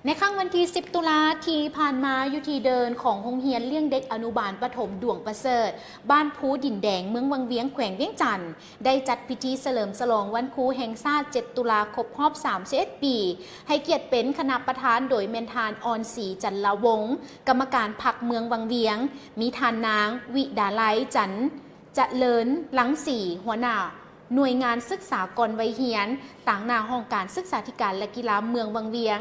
ในข้างวันที่10ตุลาที่ผ่านมาอยู่ที่เดินของโรงเรียนเลี้ยงเด็กอนุบาลประถมดวงประเสริฐบ้านภูดินแดงเมืองวังเวียงแขวงเวียงจันทร์ได้จัดพิธีเฉลิมฉลองวันครูแห่งชาติ7ตุลาครบรอบ31ปีให้เกียรติเป็นคณะประธานโดยเมนทานออนศรีจันลาวงศ์กรรมการพรรคเมืองวังเวียงมีทานนางวิดาไลจันเจริญหลังสีหัวหน้าหน่วยงานศึกษากรไวเฮียนต่างหน้าห้องการศึกษาธิการและกีฬาเมืองวังเวียง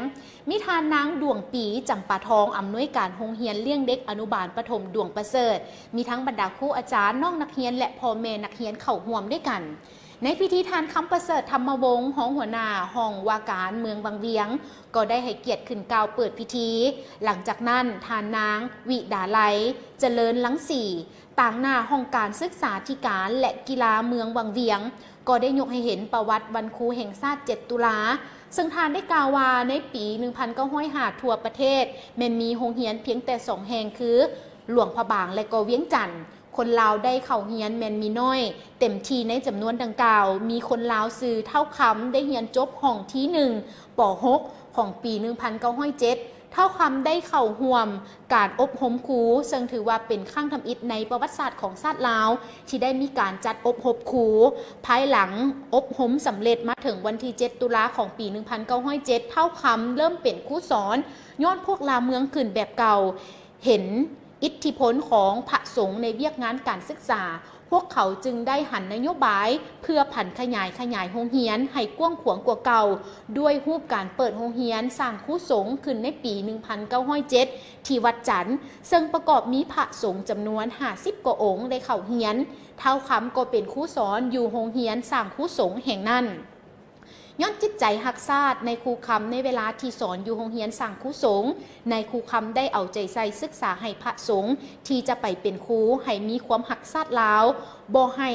มิทานนางดวงปีจำปาทองอำนวยการโรงเรียนเลี้ยงเด็กอนุบาลประถมดวงประเสริฐมีทั้งบรรดาครูอาจารย์น้องนักเรียนและพ่อแม่นักเรียนเข้าร่วมด้วยกันในพิธีทานคำประเสริฐธรรมวงศ์ห้องหัวหน้าห้องว่าการเมืองวังเวียงก็ได้ให้เกียรติขึ้นกล่าวเปิดพิธีหลังจากนั้นทานนางวิดาไลเจริญลังสีต่างหน้าห้องการศึกษาธิการและกีฬาเมืองวังเวียงก็ได้ยกให้เห็นประวัติวันครูแห่งชาติ7ตุลาซึ่งทานได้กล่าวว่าในปี1905ทั่วประเทศแม้นมีโรงเรียนเพียงแต่2แห่งคือหลวงพระบางและก็เวียงจันทน์คนลาวได้เข้าเรียนแม้นมีน้อยเต็มทีในจำนวนดังกล่าวมีคนลาวซื้อเท่าคำได้เรียนจบห้องที่1ป .6 ของปี1907เท่าคำได้เข้าร่วมการอบรมครูซึ่งถือว่าเป็นครั้งทำอิฐในประวัติศาสตร์ของชาติลาวที่ได้มีการจัดอบรมครูภายหลังอบรมสำเร็จมาถึงวันที่7ตุลาของปี1907เท่าคำเริ่มเป็นครูสอนย้อนพวกลาวเมืองขึ้นแบบเก่าเห็นอิทธิพลของพระสงฆ์ในเวียกงานการศึกษาพวกเขาจึงได้หันนโยบายเพื่อผันขยายโรงเรียนให้กว้างขวางกว่าเก่าด้วยรูปการเปิดโรงเรียนสร้างครูสงฆ์ขึ้นในปี1907ที่วัดจันทร์ซึ่งประกอบมีพระสงฆ์จำนวน50กว่าองค์ได้เข้าเรียนเท่าคำก็เป็นครูสอนอยู่โรงเรียนสร้างครูสงฆ์แห่งนั้นย้อนจิตใจหักซาดในครูคำในเวลาที่สอนอยู่โรงเรียนสั่งครูสงฆ์ในครูคำได้เอาใจใส่ศึกษาให้พระสงฆ์ที่จะไปเป็นครูให้มีความหักซาดลาวบ่ให้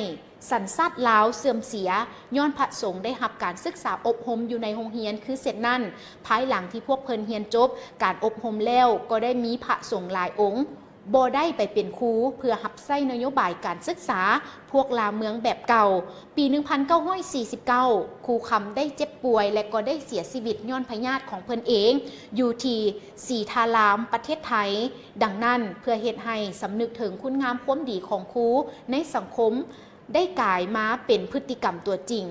สันซาดลาวเสื่อมเสียย้อนพระสงฆ์ได้รับการศึกษาอบรมอยู่ในโรงเรียนคือเสร็จนั่นภายหลังที่พวกเพิ่นเรียนจบการอบรมแล้วก็ได้มีพระสงฆ์หลายองค์บ่ได้ไปเป็นครูเพื่อหับไส้นโยบายการศึกษาพวกลาวเมืองแบบเก่าปี1949ครูคำได้เจ็บป่วยและก็ได้เสียชีวิตย้อนพยาธิของเพิ่นเองอยู่ที่ศรีทารามประเทศไทยดังนั้นเพื่อเฮ็ดให้สำนึกถึงคุณงามความดีของครูในสังคมได้กลายมาเป็นพฤติกรรมตัวจริง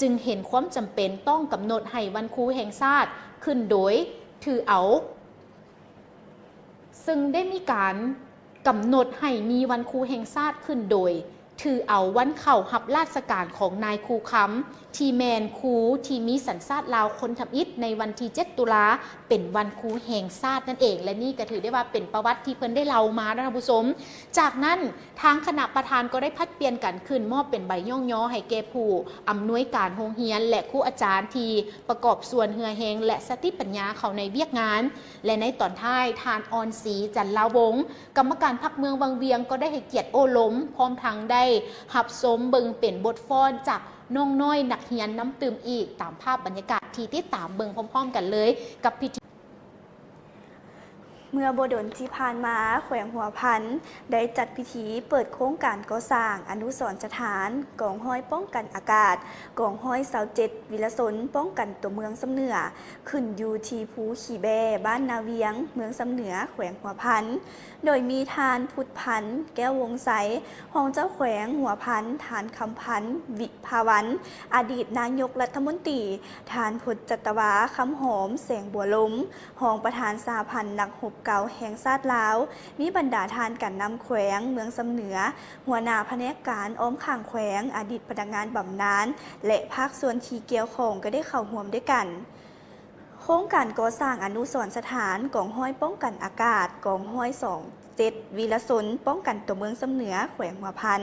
จึงเห็นความจำเป็นต้องกำหนดให้วันครูแห่งชาติขึ้นโดยถือเอาซึ่งได้มีการกำหนดให้มีวันครูแห่งชาติขึ้นโดยถือเอาวันเข้ารับราชการของนายครูคำที่แมนครูที่มีสัญชาติลาวคนทำอิฐในวันที่7ตุลาเป็นวันครูแห่งชาตินั่นเองและนี่ก็ถือได้ว่าเป็นประวัติที่เพิ่นได้เล่ามาท่านผู้ชมจากนั้นทางคณะประธานก็ได้พัดเปลี่ยนกันขึ้นมอบเป็นใบย่องย่อให้แก่ผู้อำนวยการโรงเรียนและครูอาจารย์ที่ประกอบส่วนเหือแหงและสติปัญญาเขาในเวียกงานและในตอนท้ายทานออนศรีจันลาวงศ์กรรมการพรรคเมืองวังเวียงก็ได้ให้เกียรติโอล้มพร้อมทั้งได้หับสมเบิงเป็นบทฟ้อนจากน้องน้อยนักเรียนน้ำตื่มอีกตามภาพบรรยากาศที่ติดตามเบิงพร้อมๆกันเลยกับพิธีเมื่อบ่ดลที่ผ่านมาแขวงหัวพันได้จัดพิธีเปิดโครงการก่อสร้างอนุสรณ์สถานกองห้อยป้องกันอากาศกองห้อยเสา7วิรสนป้องกันตัวเมืองสำเหนือขึ้นอยู่ที่ภูขี่แบบ้านนาเวียงเมืองสำเหนือแขวงหัวพันโดยมีทานพุทธพันธ์แก้ววงใสรองเจ้าแขวงหัวพันทานคำพันธ์วิภาวันอดีตนายกรัฐมนตรีทานพุทธจัตวาคำหอมแสงบัวล้มรองประธานสหพันธ์นักหบเก่าแห่งชาติลาวมีบรรดาทานกันนำแขวงเมืองสำเหนือหัวหน้าแผนกการอ้อมข้างแขวงอดีตพนักงานบำนาญและภาคส่วนที่เกี่ยวข้องก็ได้เข้าร่วมด้วยกันโครงการก่อสร้างอนุสรณ์สถานกองห้อยป้องกันอากาศกองห้อย7วีรสนป้องกันตัวเมืองสำเหนือแขวงหัวพัน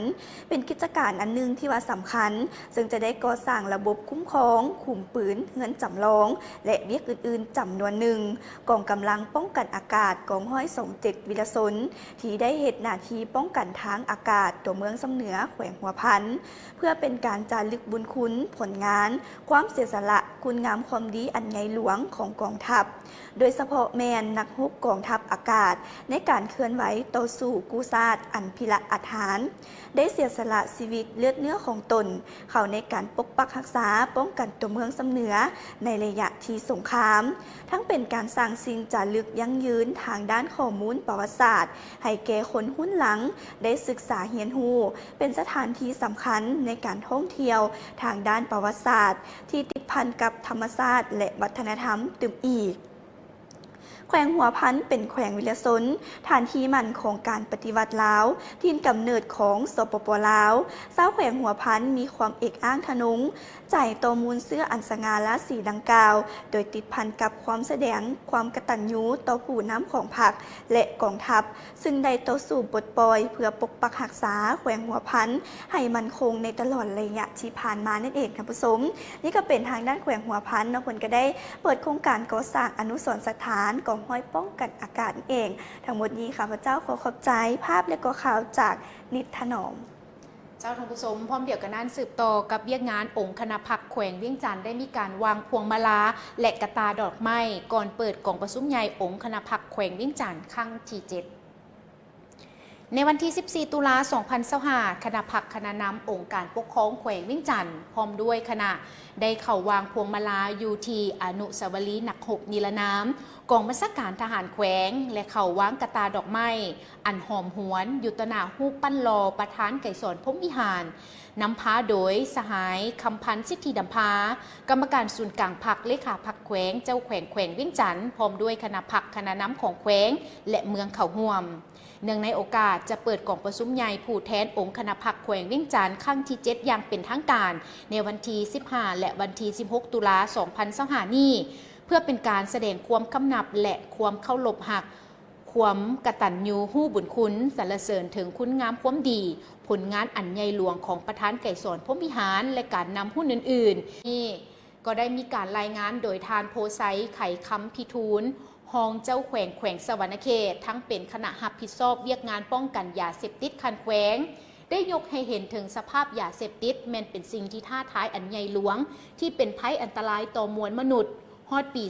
เป็นกิจการอันนึงที่ว่าสำคัญซึ่งจะได้ก่อสร้างระบบคุ้มครองขุมปืนเงินจำลองและเวียกอื่นๆจำนวนหนึ่งกองกำลังป้องกันอากาศกองห้อย27วีรสนที่ได้เหตุหน้าที่ป้องกันทางอากาศตัวเมืองสำเหนือแขวงหัวพันเพื่อเป็นการจารึกบุญคุณผลงานความเสียสละคุณงามความดีอันใหญ่หลวงของกองทัพโดยเฉพาะแมนนักรบกองทัพอากาศในการเคลื่อนไหว ต่อสู้กู้ชาติอันพิละอาถรรพ์ได้เสียสละชีวิตเลือดเนื้อของตนเข้าในการปกปักรักษาป้องกันตัวเมืองสำเหนือในระยะที่สงคราม ทั้งเป็นการสร้างสิ่งจารึกยั่งยืนทางด้านข้อมูลประวัติศาสตร์ให้แก่คนหุ้นหลังได้ศึกษาเรียนรู้เป็นสถานที่สำคัญในการท่องเที่ยวทางด้านประวัติศาสตร์ที่ติดพันกับธรรมชาติและวัฒนธรรมตื่มอีกแขวงหัวพันเป็นแขวงวิลสนฐานที่มั่นของการปฏิวัติลาวถิ่นกำเนิดของสปปลาวชาวแขวงหัวพันมีความเอกอ้างทะนงใจต่อมูลเสื้ออันสง่าราศีดังกล่าวโดยติดพันกับความแสดงความกตัญญูต่อผู้นำของพรรคและกองทัพซึ่งได้ต่อสู้ปลดปล่อยเพื่อปกปักรักษาแขวงหัวพันให้มั่นคงในตลอดระยะที่ผ่านมานั่นเองท่านผู้ชมนี่ก็เป็นทางด้านแขวงหัวพันเนาะเพิ่นก็ได้เปิดโครงการก่อสร้างอนุสรณ์สถานกองห้อยป้องกันอากาศนั่นเองทั้งหมดนี้ข้าพเจ้าขอขอบใจภาพและก็ข่าวจากนิดถนอมเจ้าท่านผู้ชมพร้อมเดียวกันนั้นสืบต่อกับเวียกงานองค์คณะพรรคแขวงเวียงจันทน์ได้มีการวางพวงมาลาและกระตาดอกไม้ก่อนเปิดกองประชุมใหญ่องค์คณะพรรคแขวงเวียงจันทน์ครั้งที่ 7ในวันที่ 14 ตุลา 2025 คณะพรรคคณะนำองค์การปกครองแขวงเวียงจันทน์พร้อมด้วยคณะได้เข้าวางพวงมาลาอยู่ที่อนุสาวรีย์หนักหกนิรนามกองบัญชาการทหารแขวงและเข้าวางกระตาดอกไม้อันหอมหวนอยู่ต่อหน้ารูปปั้นหล่อประธานไก่สอนพรหมวิหารนำพาโดยสหายคำพันธ์สิทธิดำพากรรมการศูนย์กลางพรรคเลขาพรรคแขวงเจ้าแขวงเวียงจันทน์พร้อมด้วยคณะพรรคคณะนำของแขวงและเมืองเขาห่วมเนื่องในโอกาสจะเปิดกองประชุมใหญ่ผู้แทนองค์คณะพรรคแขวงเวียงจันทน์ครั้งที่ 7 อย่างเป็นทางการในวันที่ 15 และวันที่ 16 ตุลา 2025 นี้เพื่อเป็นการแสดงความกำนับและความเคารพหักความกตัญญูฮู้บุญคุณสรรเสริญถึงคุณงามความดีผลงานอันใหญ่หลวงของประธานไก่สอนพรหมวิหารและการนำหุ้นอื่นๆนี่ก็ได้มีการรายงานโดยทานโพไซไข่คำพิทูลหองเจ้าแขวงสวรรณเขตทั้งเป็นคณะรับผิดชอบเวียกงานป้องกันยาเสพติดคันแขวงได้ยกให้เห็นถึงสภาพยาเสพติดแม้นเป็นสิ่งที่ท้าทายอันใหญ่หลวงที่เป็นภัยอันตรายต่อมวลมนุษย์ฮอดปี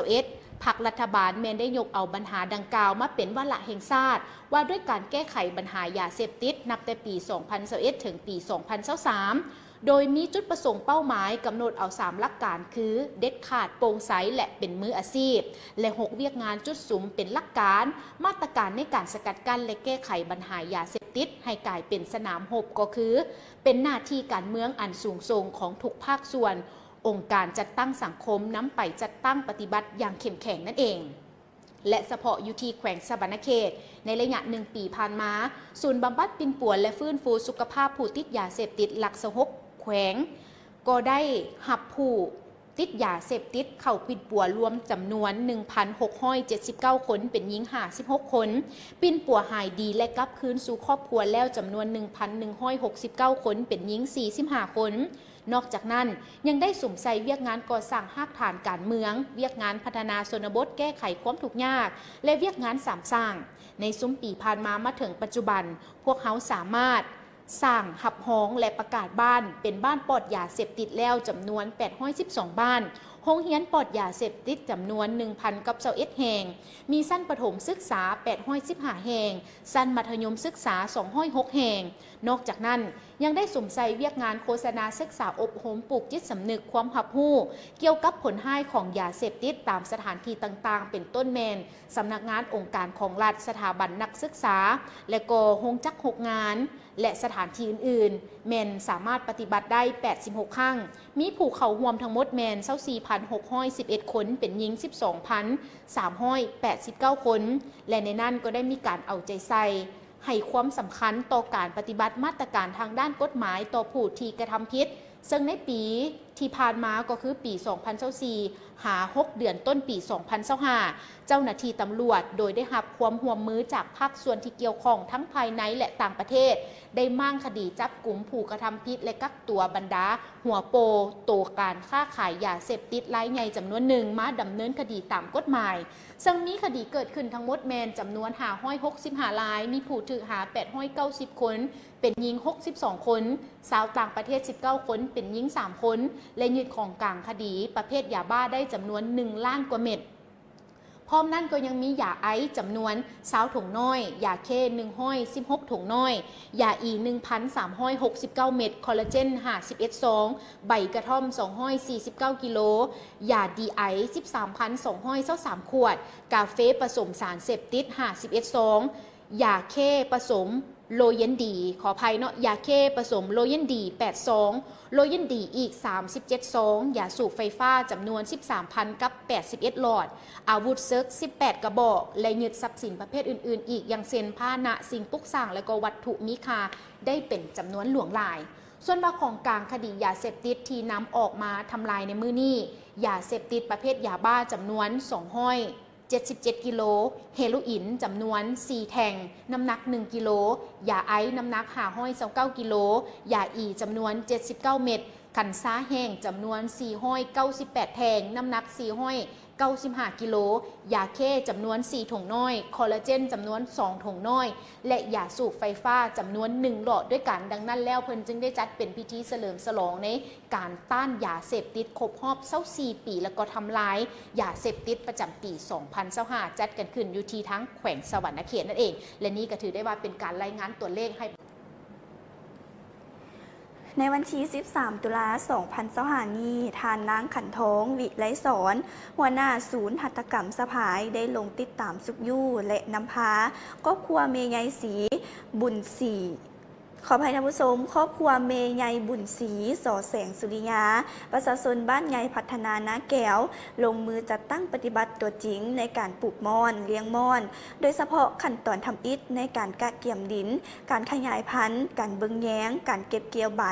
2021 พรรครัฐบาลแม้นได้ยกเอาปัญหาดังกล่าวมาเป็นวาระแห่งชาติว่าด้วยการแก้ไขปัญหายาเสพติดนับแต่ปี 2021 ถึงปี 2023โดยมีจุดประสงค์เป้าหมายกำหนดเอา3หลักการคือเด็ดขาดโปร่งใสและเป็นมืออาชีพและ6เวียกงานจุดสุมเป็นหลักการมาตรการในการสกัดกั้นและแก้ไขปัญหายาเสพติดให้กลายเป็นสนามรบก็คือเป็นหน้าที่การเมืองอันสูงส่งของทุกภาคส่วนองค์การจัดตั้งสังคมนำไปจัดตั้งปฏิบัติอย่างเข้มแข็งนั่นเองและเฉพาะอยู่ที่แขวงสวรรณเขตในระยะ1 ปีผ่านมาศูนย์บำบัดปิ่นป่วนและฟื้นฟูสุขภาพผู้ติดยาเสพติดหลัก16แขวงก็ได้หับผู้ติดยาเสพติดเข้าปิ่นป่วนรวมจำนวน 1,679 คนเป็นหญิง56 คนปิ่นป่วนหายดีและกลับคืนสู่ครอบครัวแล้วจำนวน 1,169 คนเป็นหญิง45 คนนอกจากนั้นยังได้สวมใส่เวียกงานก่อสร้างหากฐานการเมืองเวียกงานพัฒนาชนบทแก้ไขความทุกข์ยากและเวียกงานสามสร้างในซุ้มปีผ่านมาถึงปัจจุบันพวกเขาสามารถสร้างหับห้องและประกาศบ้านเป็นบ้านปลอดยาเสพติดแล้วจำนวน812บ้านโรงเรียนปลอดยาเสพติดจำนวน 1,021 แห่งมีชั้นประถมศึกษา815แห่งชั้นมัธยมศึกษา206แห่งนอกจากนั้นยังได้สวมใส่เวียกงานโฆษณาศึกษาอบรมปลูกจิตสำนึกความหับหู้เกี่ยวกับผลให้ของยาเสพติดตามสถานที่ต่างๆเป็นต้นแมนสำนักงานองค์การของรัฐสถาบันนักศึกษาและก็โรงจักร6งานและสถานที่อื่นๆแมนสามารถปฏิบัติได้86ครั้งมีผู้เข้าร่วมทั้งหมดแมน24,611 คนเป็นหญิง 12,389 คนและในนั้นก็ได้มีการเอาใจใส่ให้ความสำคัญต่อการปฏิบัติมาตรการทางด้านกฎหมายต่อผู้ที่กระทำผิดซึ่งในปีที่ผ่านมาก็คือปี 2024 หา 6 เดือนต้นปี 2025 เจ้าหน้าที่ตำรวจโดยได้รับความร่วมมือจากภาคส่วนที่เกี่ยวข้องทั้งภายในและต่างประเทศได้มั่งคดีจับกุมผู้กระทำผิดและกักตัวบรรดาหัวโปโตการค้าขายยาเสพติดรายใหญ่จำนวนหนึ่งมาดำเนินคดีตามกฎหมายซึ่งมีคดีเกิดขึ้นทั้งหมดแมนจำนวน565รายมีผู้ถูกหา890คนเป็นหญิง62คนชาวต่างประเทศ19คนเป็นหญิง3คนและยึดของกลางคดีประเภทยาบ้าได้จำนวน1 ล้านกว่าเม็ด พร้อมนั่นก็ยังมียาไอซ์จำนวน20ถุงน้อยยาเค116ถุงน้อยยาอี1,369 เม็ดคอลลาเจน51ซองใบกระท่อม249กิโลยาดีไอซ์13,223ขวดกาเฟผสมสารเสพติด51ซองยาเคผสมโลเยนดีขออภัยเนาะยาเคผสมโลเยนดี8ซองโลเยนดีอีก37ซองยาสูบไฟฟ้าจำนวน 13,000 กับ81หลอดอาวุธเซิร์ก18กระบอกและยึดทรัพย์สินประเภทอื่นๆอีกอย่างเช่นผ้าหนะสิ่งปลุกสร้างและก็วัตถุมีค่าได้เป็นจำนวนหลวงหลายส่วนว่าของกลางคดียาเสพติดที่นำออกมาทำลายในมือนี้ยาเสพติดประเภทยาบ้าจำนวน277กิโลเฮโรอีนจำนวน4แท่งน้ำหนัก1กิโลยาไอซ์น้ำหนัก529กิโลยาอีจำนวน79เม็ดขันซ้าแห้งจำนวน498แท่งน้ำหนัก495กิโลยาเคจำนวน4ถุงน้อยคอลลาเจนจำนวน2ถุงน้อยและยาสูบไฟฟ้าจำนวน1หลอดด้วยกันดังนั้นแล้วเพิ่นจึงได้จัดเป็นพิธีเฉลิมฉลองในการต้านยาเสพติดครบรอบ24ปีแล้วก็ทำลายยาเสพติดประจำปี2025จัดกันขึ้นอยู่ที่ทั้งแขวงสวรรณเขตนั่นเองและนี่ก็ถือได้ว่าเป็นการรายงานตัวเลขให้ในวันที่ 13 ตุลา2025นี้ทานนางขันทอง วิไลสอนหัวหน้าศูนย์หัตถกรรมสภายได้ลงติดตามสุกยู่และนำพาครอบครัวเมยายศรีบุญศรีขออภัยท่านผู้ชมครอบครัวเมยายบุญศรีสอแสงสุริยาประชาชนบ้านยายพัฒนานาแก้วลงมือจัดตั้งปฏิบัติตัวจริงในการปลูกม่อนเลี้ยงม่อนโดยเฉพาะขั้นตอนทำอิฐในการกะเกี่ยมดินการขยายพันธุ์การเบิ่งแย้งการเก็บเกี่ยวใบ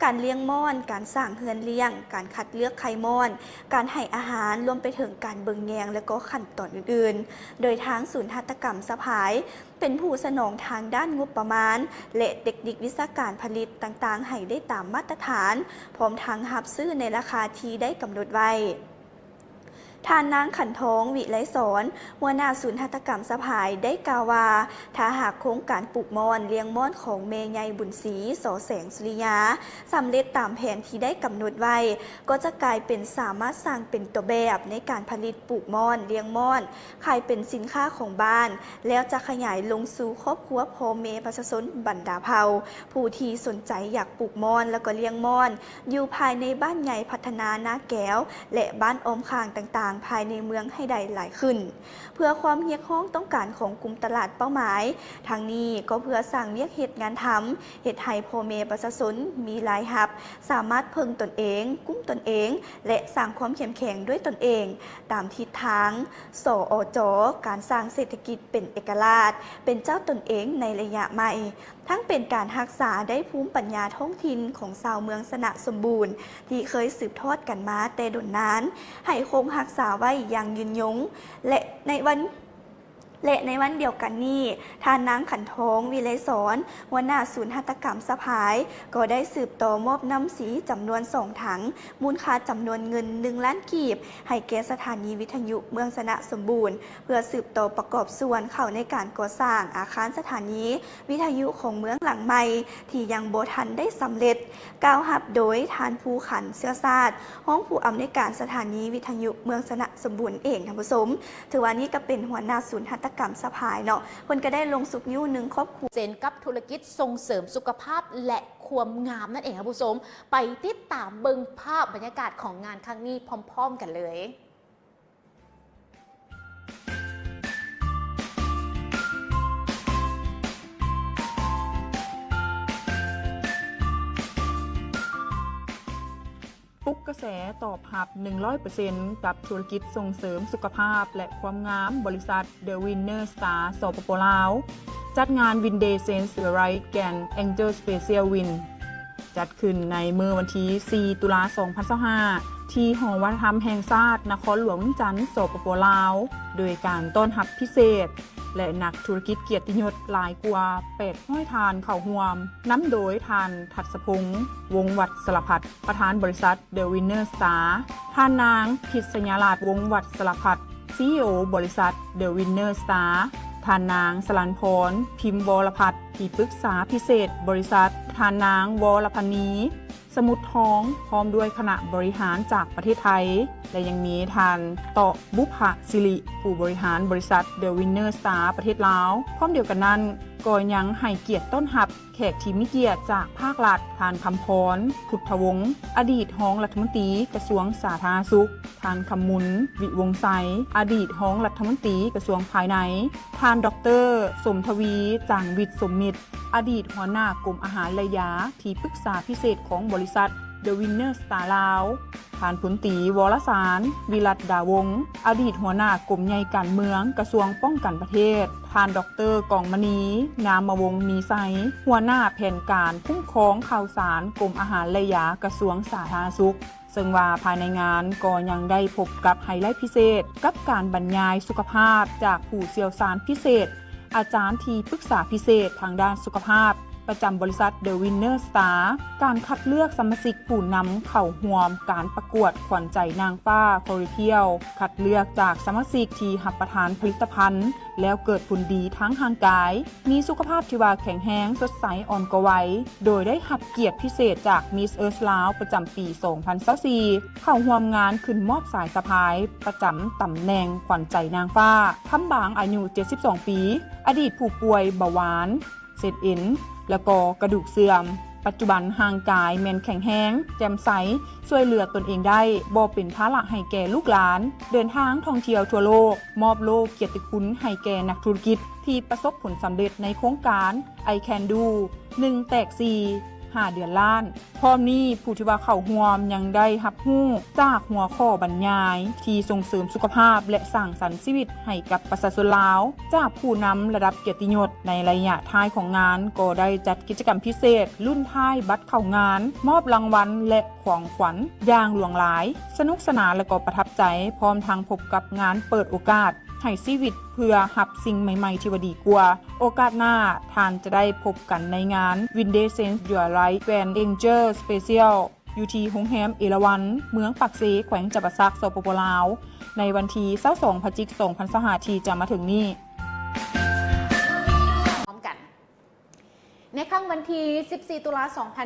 การเลี้ยงม่อนการสร้างเฮือนเลี้ยงการคัดเลือกไข่ม่อนการให้อาหารรวมไปถึงการเบิ่งแย้งและก็ขั้นตอนอื่นๆโดยทางศูนย์หัตถกรรมสภายเป็นผู้สนองทางด้านงบประมาณและเทคนิควิชาการผลิตต่างๆให้ได้ตามมาตรฐานพร้อมทั้งรับซื้อในราคาที่ได้กำหนดไว้ทานนางขันทอง วิไลสอนหัวหน้าศูนย์หัตถกรรมสภายได้กล่าวว่าถ้าหากโครงการปลูกม่อนเลี้ยงม่อนของเมยายบุญศรีสอแสงสุริยาสำเร็จตามแผนที่ได้กำหนดไว้ก็จะกลายเป็นสามารถสร้างเป็นตัวแบบในการผลิตปลูกม่อนเลี้ยงม่อนขายเป็นสินค้าของบ้านแล้วจะขยายลงสู่ครอบครัวพ่อแม่ประชาชนบรรดาเผ่าผู้ที่สนใจอยากปลูกม่อนแล้วก็เลี้ยงม่อนอยู่ภายในบ้านใหญ่พัฒนานาแก้วและบ้านอมข้างต่างๆภายในเมืองให้ได้หลายขึ้นเพื่อความเรียกร้องต้องการของกลุ่มตลาดเป้าหมายทางนี้ก็เพื่อสร้างเรียกเหตุงานทำเหตุให้พ่อแม่ประชาชนมีรายรับสามารถเพิ่งตนเองกุ้มตนเองและสร้างความเข้มแข็งด้วยตนเองตามทิศทางสอจการสร้างเศรษฐกิจเป็นเอกราชเป็นเจ้าตนเองในระยะใหม่ทั้งเป็นการรักษาได้ภูมิปัญญาท้องถิ่นของชาวเมืองสนะสมบูรณ์ที่เคยสืบทอดกันมาแต่ดนนานให้คงรักษาไว้อย่างยืนยงและในวันเดียวกันนี้ทานนางขันทอง วิไลสอนหัวหน้าศูนย์หัตถกรรมสภายก็ได้สืบต่อมอบน้ำสีจำนวน2ถังมูลค่าจำนวนเงิน1 ล้านกีบให้แก่สถานีวิทยุเมืองสนะสมบูรณ์เพื่อสืบต่อประกอบส่วนเข้าในการก่อสร้างอาคารสถานีวิทยุของเมืองหลังใหม่ที่ยังบ่ทันได้สำเร็จกล่าวรับโดยทานภูขันเสื้อซาดห้องผู้อำนวยการสถานีวิทยุเมืองสนะสมบูรณ์เองท่านผู้ชมถือว่านี่ก็เป็นหัวหน้าศูนย์หัตถกรรมสภายเนาะคนก็ได้ลงสุกยู่หนึ่งครอบครัวเจนกับธุรกิจส่งเสริมสุขภาพและความงามนั่นเองครับผู้ชมไปติดตามเบิ่งภาพบรรยากาศของงานครั้งนี้พร้อมๆกันเลยทุกกระแสตอบรับ 100% กับธุรกิจส่งเสริมสุขภาพและความงามบริษัท The Winner Star สปป.ลาวจัดงาน Win Day Sense the Right Gan Angel Special Win จัดขึ้นในเมื่อวันที่ 4 ตุลาคม 2025 ที่หอวัฒนธรรมแห่งชาตินครหลวงเวียงจันทร์สปป.ลาวโดยการต้อนรับพิเศษและนักธุรกิจเกียรติยศหลายกว่า800ทานเข้าร่วมนำโดยทานทัศพงษ์วงศ์วัดสลพัฒน์ประธานบริษัท The Winner Star ท่านนางพิษญาลาภวงศ์วัดสลพัฒน์ CEO บริษัท The Winner Star ท่านนางสลันพรพิมพ์วรพัฒน์ที่ปรึกษาพิเศษบริษัทท่านนางวรพณี สมุทรทองพร้อมด้วยคณะบริหารจากประเทศไทยและยังมีทานต่อบุพศิริผู้บริหารบริษัท The Winner Star ประเทศลาวพร้อมเดียวกันนั้นก็ยังให้เกียรติต้อนรับแขกที่มีเกียรติจากภาครัฐทานคำพรพุทธวงศ์อดีตรองรัฐมนตรีกระทรวงสาธารณสุขทานคำมุนวิวงศ์ไสอดีตรองรัฐมนตรีกระทรวงภายในทานดร.สมทวีจางวิทย์สมมิตรอดีตหัวหน้ากรมอาหารและยาที่ปรึกษาพิเศษของบริษัท The Winner Star ลาวทานพลตรีวรสารวิรัตดาวงศ์อดีตหัวหน้ากรมใหญ่การเมืองกระทรวงป้องกันประเทศทานดร.กองมณีงามวงศ์มีไซหัวหน้าแผนการคุ้มครองข่าวสารกรมอาหารและยากระทรวงสาธารณสุขซึ่งว่าภายในงานก็ยังได้พบกับไฮไลท์พิเศษกับการบรรยายสุขภาพจากผู้เชี่ยวชาญพิเศษอาจารย์ที่ปรึกษาพิเศษทางด้านสุขภาพประจำบริษัท The Winner Star การคัดเลือกสมาชิกผู้นำเข้าร่วมการประกวดขวัญใจนางฟ้าโคริเทียลคัดเลือกจากสมาชิกที่รับประทานผลิตภัณฑ์แล้วเกิดผลดีทั้งทางกายมีสุขภาพที่ว่าแข็งแรงสดใสอ่อนกว่าวัยโดยได้รับเกียรติพิเศษจาก Miss Earth ลาวประจำปี 2024เข้าร่วมงานขึ้นมอบสายสะพายประจำตำแหน่งขวัญใจนางฟ้าคำบางอายุ 72 ปีอดีตผู้ป่วยเบาหวานเศษเอ็นแล้วก็กระดูกเสื่อมปัจจุบันห่างกายแมนแข็งแรงแจ่มใสช่วยเหลือตนเองได้บ่เป็นภาระให้แก่ลูกหลานเดินทางท่องเที่ยวทั่วโลกมอบโลกเกียรติคุณให้แก่นักธุรกิจที่ประสบผลสำเร็จในโครงการ I Can Do 1 แตก 4 5 เดือนล้านพร้อมนี้ผู้ที่ว่าเข้าร่วมยังได้รับรู้จากหัวข้อบรรยายที่ส่งเสริมสุขภาพและสร้างสรรค์ชีวิตให้กับประชาชนลาวจากผู้นำระดับเกียรติยศในระยะท้ายของงานก็ได้จัดกิจกรรมพิเศษรุ่นท้ายบัตรเข้างานมอบรางวัลและของขวัญอย่างหลวงหลายสนุกสนานและก็ประทับใจพร้อมทางพบกับงานเปิดโอกาสให้ชีวิตเพื่อหับสิ่งใหม่ๆที่ว่าดีกว่าโอกาสหน้าท่านจะได้พบกันในงาน Windy Sense Your Life Grand Angel Special อยู่ที่โรงแรมเอราวัณเมืองปักเซแขวงจำปาสักสปป.ลาวในวันที่22 พฤศจิกายน 2025ที่จะมาถึงนี้ในค่ำวันที่ 14 ตุลา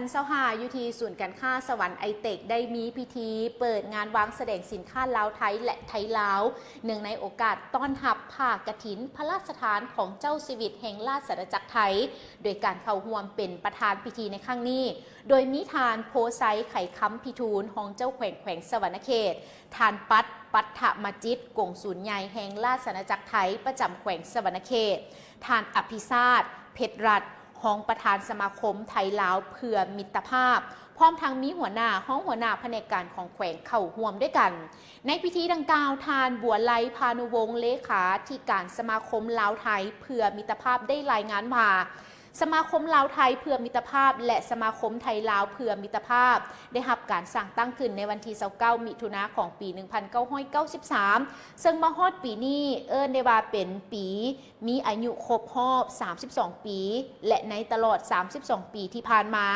2025อยู่ที่ศูนย์การค้าสวรรค์ไอเทคได้มีพิธีเปิดงานวางแสดงสินค้าลาวไทยและไทยลาวเนื่องในโอกาสต้อนรับผ้ากฐินพระราชทานของเจ้าชีวิตแห่งราชอาณาจักรไทยโดยการเข้าร่วมเป็นประธานพิธีในครั้งนี้โดยมีทานโพไซไข่ค้ำพิทูลของเจ้าแขวงสวรรณเขตทานปัทะมาจิตกงศูนย์ใหญ่แห่งราชอาณาจักรไทยประจำแขวงสวรรณเขตทานอภิชาติเพชรรัตน์ห้องประธานสมาคมไทยลาวเพื่อมิตรภาพพร้อมทั้งมีหัวหน้าแผนกการของแขวงเข้าร่วมด้วยกันในพิธีดังกล่าวทานบัวไลพานุวงศ์เลขาธิการสมาคมลาวไทยเพื่อมิตรภาพได้รายงานว่าสมาคมลาวไทยเพื่อมิตรภาพและสมาคมไทยลาวเพื่อมิตรภาพได้รับการสร้างตั้งขึ้นในวันที่29 มิถุนายนของปี 1993ซึ่งมาฮอดปีนี้ได้ว่าเป็นปีมีอายุครบรอบ32 ปีและในตลอด32 ปีที่ผ่านมา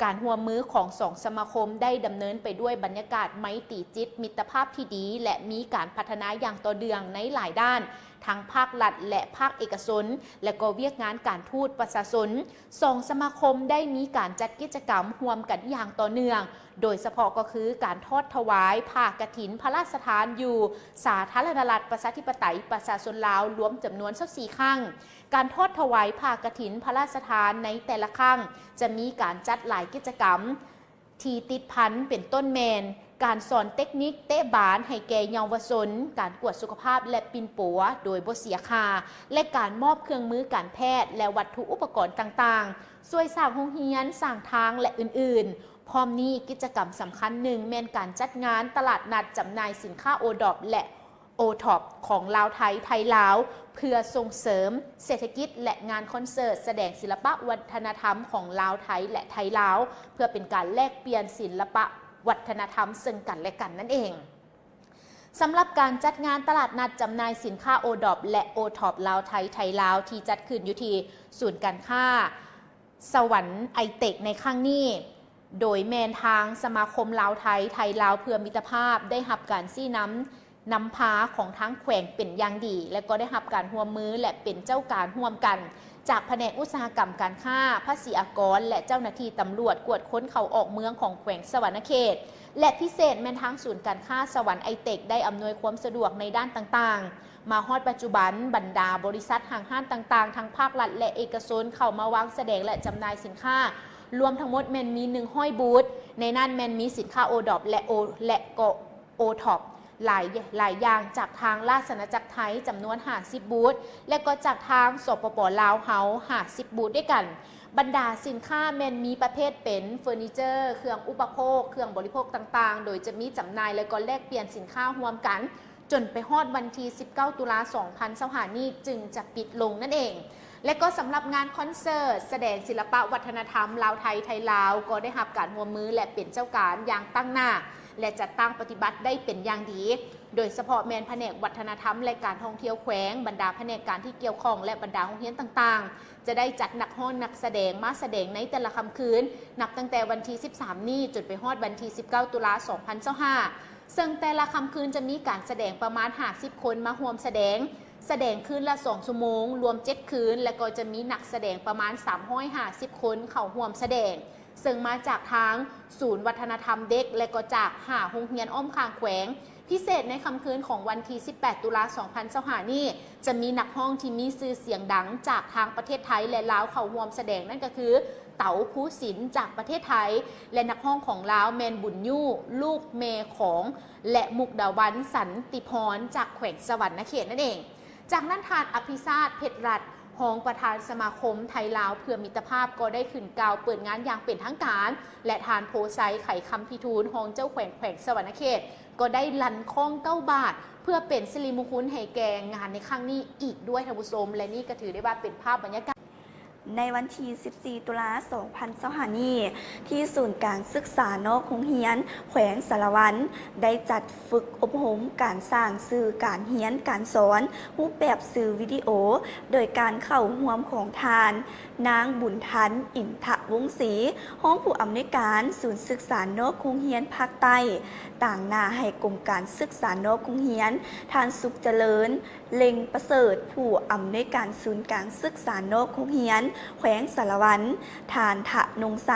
การร่วมมือของ2สมาคมได้ดำเนินไปด้วยบรรยากาศไมตรีจิตมิตรภาพที่ดีและมีการพัฒนาอย่างต่อเนื่องในหลายด้านทั้งภาครัฐและภาคเอกชนและก็เวียกงานการทูตประชาชน2สมาคมได้มีการจัดกิจกรรมร่วมกันอย่างต่อเนื่องโดยเฉพาะก็คือการทอดถวายผ้ากฐินพระราชทานอยู่สาธารณรัฐประชาธิปไตยประชาชนลาวรวมจำนวน24ครั้งการทอดถวายผ้ากฐินพระราชทานในแต่ละครั้งจะมีการจัดหลายกิจกรรมที่ติดพันเป็นต้นแมนการสอนเทคนิคเตะบาสให้แก่เยาวชนการกวดสุขภาพและปิ่นปัวโดยบ่เสียค่าและการมอบเครื่องมือการแพทย์และวัตถุอุปกรณ์ต่างๆช่วยสร้างโรงเรียนสร้างทางและอื่นๆพร้อมนี้กิจกรรมสำคัญหนึ่งแม่นการจัดงานตลาดนัดจำหน่ายสินค้าโอดอปและโอท็อปของลาวไทยลาวเพื่อส่งเสริมเศรษฐกิจและงานคอนเสิร์ตแสดงศิลปะวัฒนธรรมของลาวไทยและไทยลาวเพื่อเป็นการแลกเปลี่ยนศิลปะวัฒนธรรมซึ่งกันและกันนั่นเองสำหรับการจัดงานตลาดนัดจำหน่ายสินค้าโอดอปและโอท็อปลาวไทยลาวที่จัดขึ้นอยู่ที่ศูนย์การค้าสวรรค์ไอเทคในครั้งนี้โดยแมนทางสมาคมลาวไทยลาวเพื่อมิตรภาพได้รับการซี่นำพาของทั้งแขวงเป็นอย่างดีและก็ได้รับการร่วมมือและเป็นเจ้าการร่วมกัน จากแผนกอุตสาหกรรมการค้าภาษีอากรและเจ้าหน้าที่ตำรวจกวดค้นเข้าออกเมืองของแขวงสวรรณเขตและพิเศษแม่นทางศูนย์การค้าสวรรค์ไอเทคได้อำนวยความสะดวกในด้านต่างๆมาฮอดปัจจุบันบรรดาบริษัทห้างห้านต่างๆทั้งภาครัฐและเอกชนเข้ามาวางแสดงและจำหน่ายสินค้ารวมทั้งหมดแมนมี100บูธในนั้นแมนมีสินค้าโอดอปและก็โอท็อปหลายอย่างจากทางราชอาณาจักรไทยจำนวน50บูธและก็จากทางสปป.ลาวเฮา50บูธด้วยกันบรรดาสินค้าแมนมีประเภทเป็นเฟอร์นิเจอร์เครื่องอุปโภคเครื่องบริโภคต่างๆโดยจะมีจำหน่ายและก็แลกเปลี่ยนสินค้าร่วมกันจนไปฮอดวันที่19ตุลา2025นี้จึงจะปิดลงนั่นเองและก็สำหรับงานคอนเสิร์ตแสดงศิลปะวัฒนธรรมลาวไทยไทยลาวก็ได้รับการร่วมมือและเป็นเจ้าการอย่างตั้งหน้าและจัดตั้งปฏิบัติได้เป็นอย่างดีโดยเฉพาะแมนแผนกวัฒนธรรมและการท่องเที่ยวแขวงบรรดาแผนกการที่เกี่ยวข้องและบรรดาโรงเรียนต่างๆจะได้จัดนักฮ้อนนักแสดงมาแสดงในแต่ละค่ำคืนนับตั้งแต่วันที่13นี้จนไปฮอดวันที่19ตุลา2025ซึ่งแต่ละค่ำคืนจะมีการแสดงประมาณ50คนมาร่วมแสดงคืนละ2ชั่วโมงรวม7คืนและก็จะมีนักแสดงประมาณ350คนเข้าร่วมแสดงซึ่งมาจากทางศูนย์วัฒนธรรมเด็กและก็จากโรงเรียนอ้อมข้างแขวงพิเศษในค่ำคืนของวันที่18ตุลา2025นี้จะมีนักร้องที่มีชื่อเสียงดังจากทางประเทศไทยและลาวเข้าร่วมแสดงนั่นก็คือเต๋าภูสินทร์จากประเทศไทยและนักร้องของลาวแมนบุญยู่ลูกเมของและมุกดาวันสันติพรจากแขวงสวรรณเขตนั่นเองจากนั้นทานอภิชาติเพชรรัตน์รองประธานสมาคมไทยลาวเพื่อมิตรภาพก็ได้ขึ้นกล่าวเปิดงานอย่างเป็นทางการและทานโพไซไขคำพิทูลรองเจ้าแขวงสวรรณเขตก็ได้ลันข้อง9 บาทเพื่อเป็นสิริมงคลให้แก่งานในครั้งนี้อีกด้วยท่านผู้ชมและนี่ก็ถือได้ว่าเป็นภาพบรรยากาศในวันที่14ตุลา2025นี้ที่ศูนย์การศึกษานอกโรงเรียนแขวงสารวันได้จัดฝึกอบรมการสร้างสื่อการเรียนการสอนรูปแบบสื่อวิดีโอโดยการเข้าร่วมของทานนางบุญทันอินทวงศ์ศรีห้องผู้อำนวยการศูนย์ศึกษานอกโรงเรียนภาคใต้ต่างหน้าให้กรมการศึกษานอกโรงเรียนทานสุขเจริญเล็งประเสริฐผู้อำนวยการศูนย์การศึกษานอกโรงเรียนแขวงสารวันทานทะนงไซ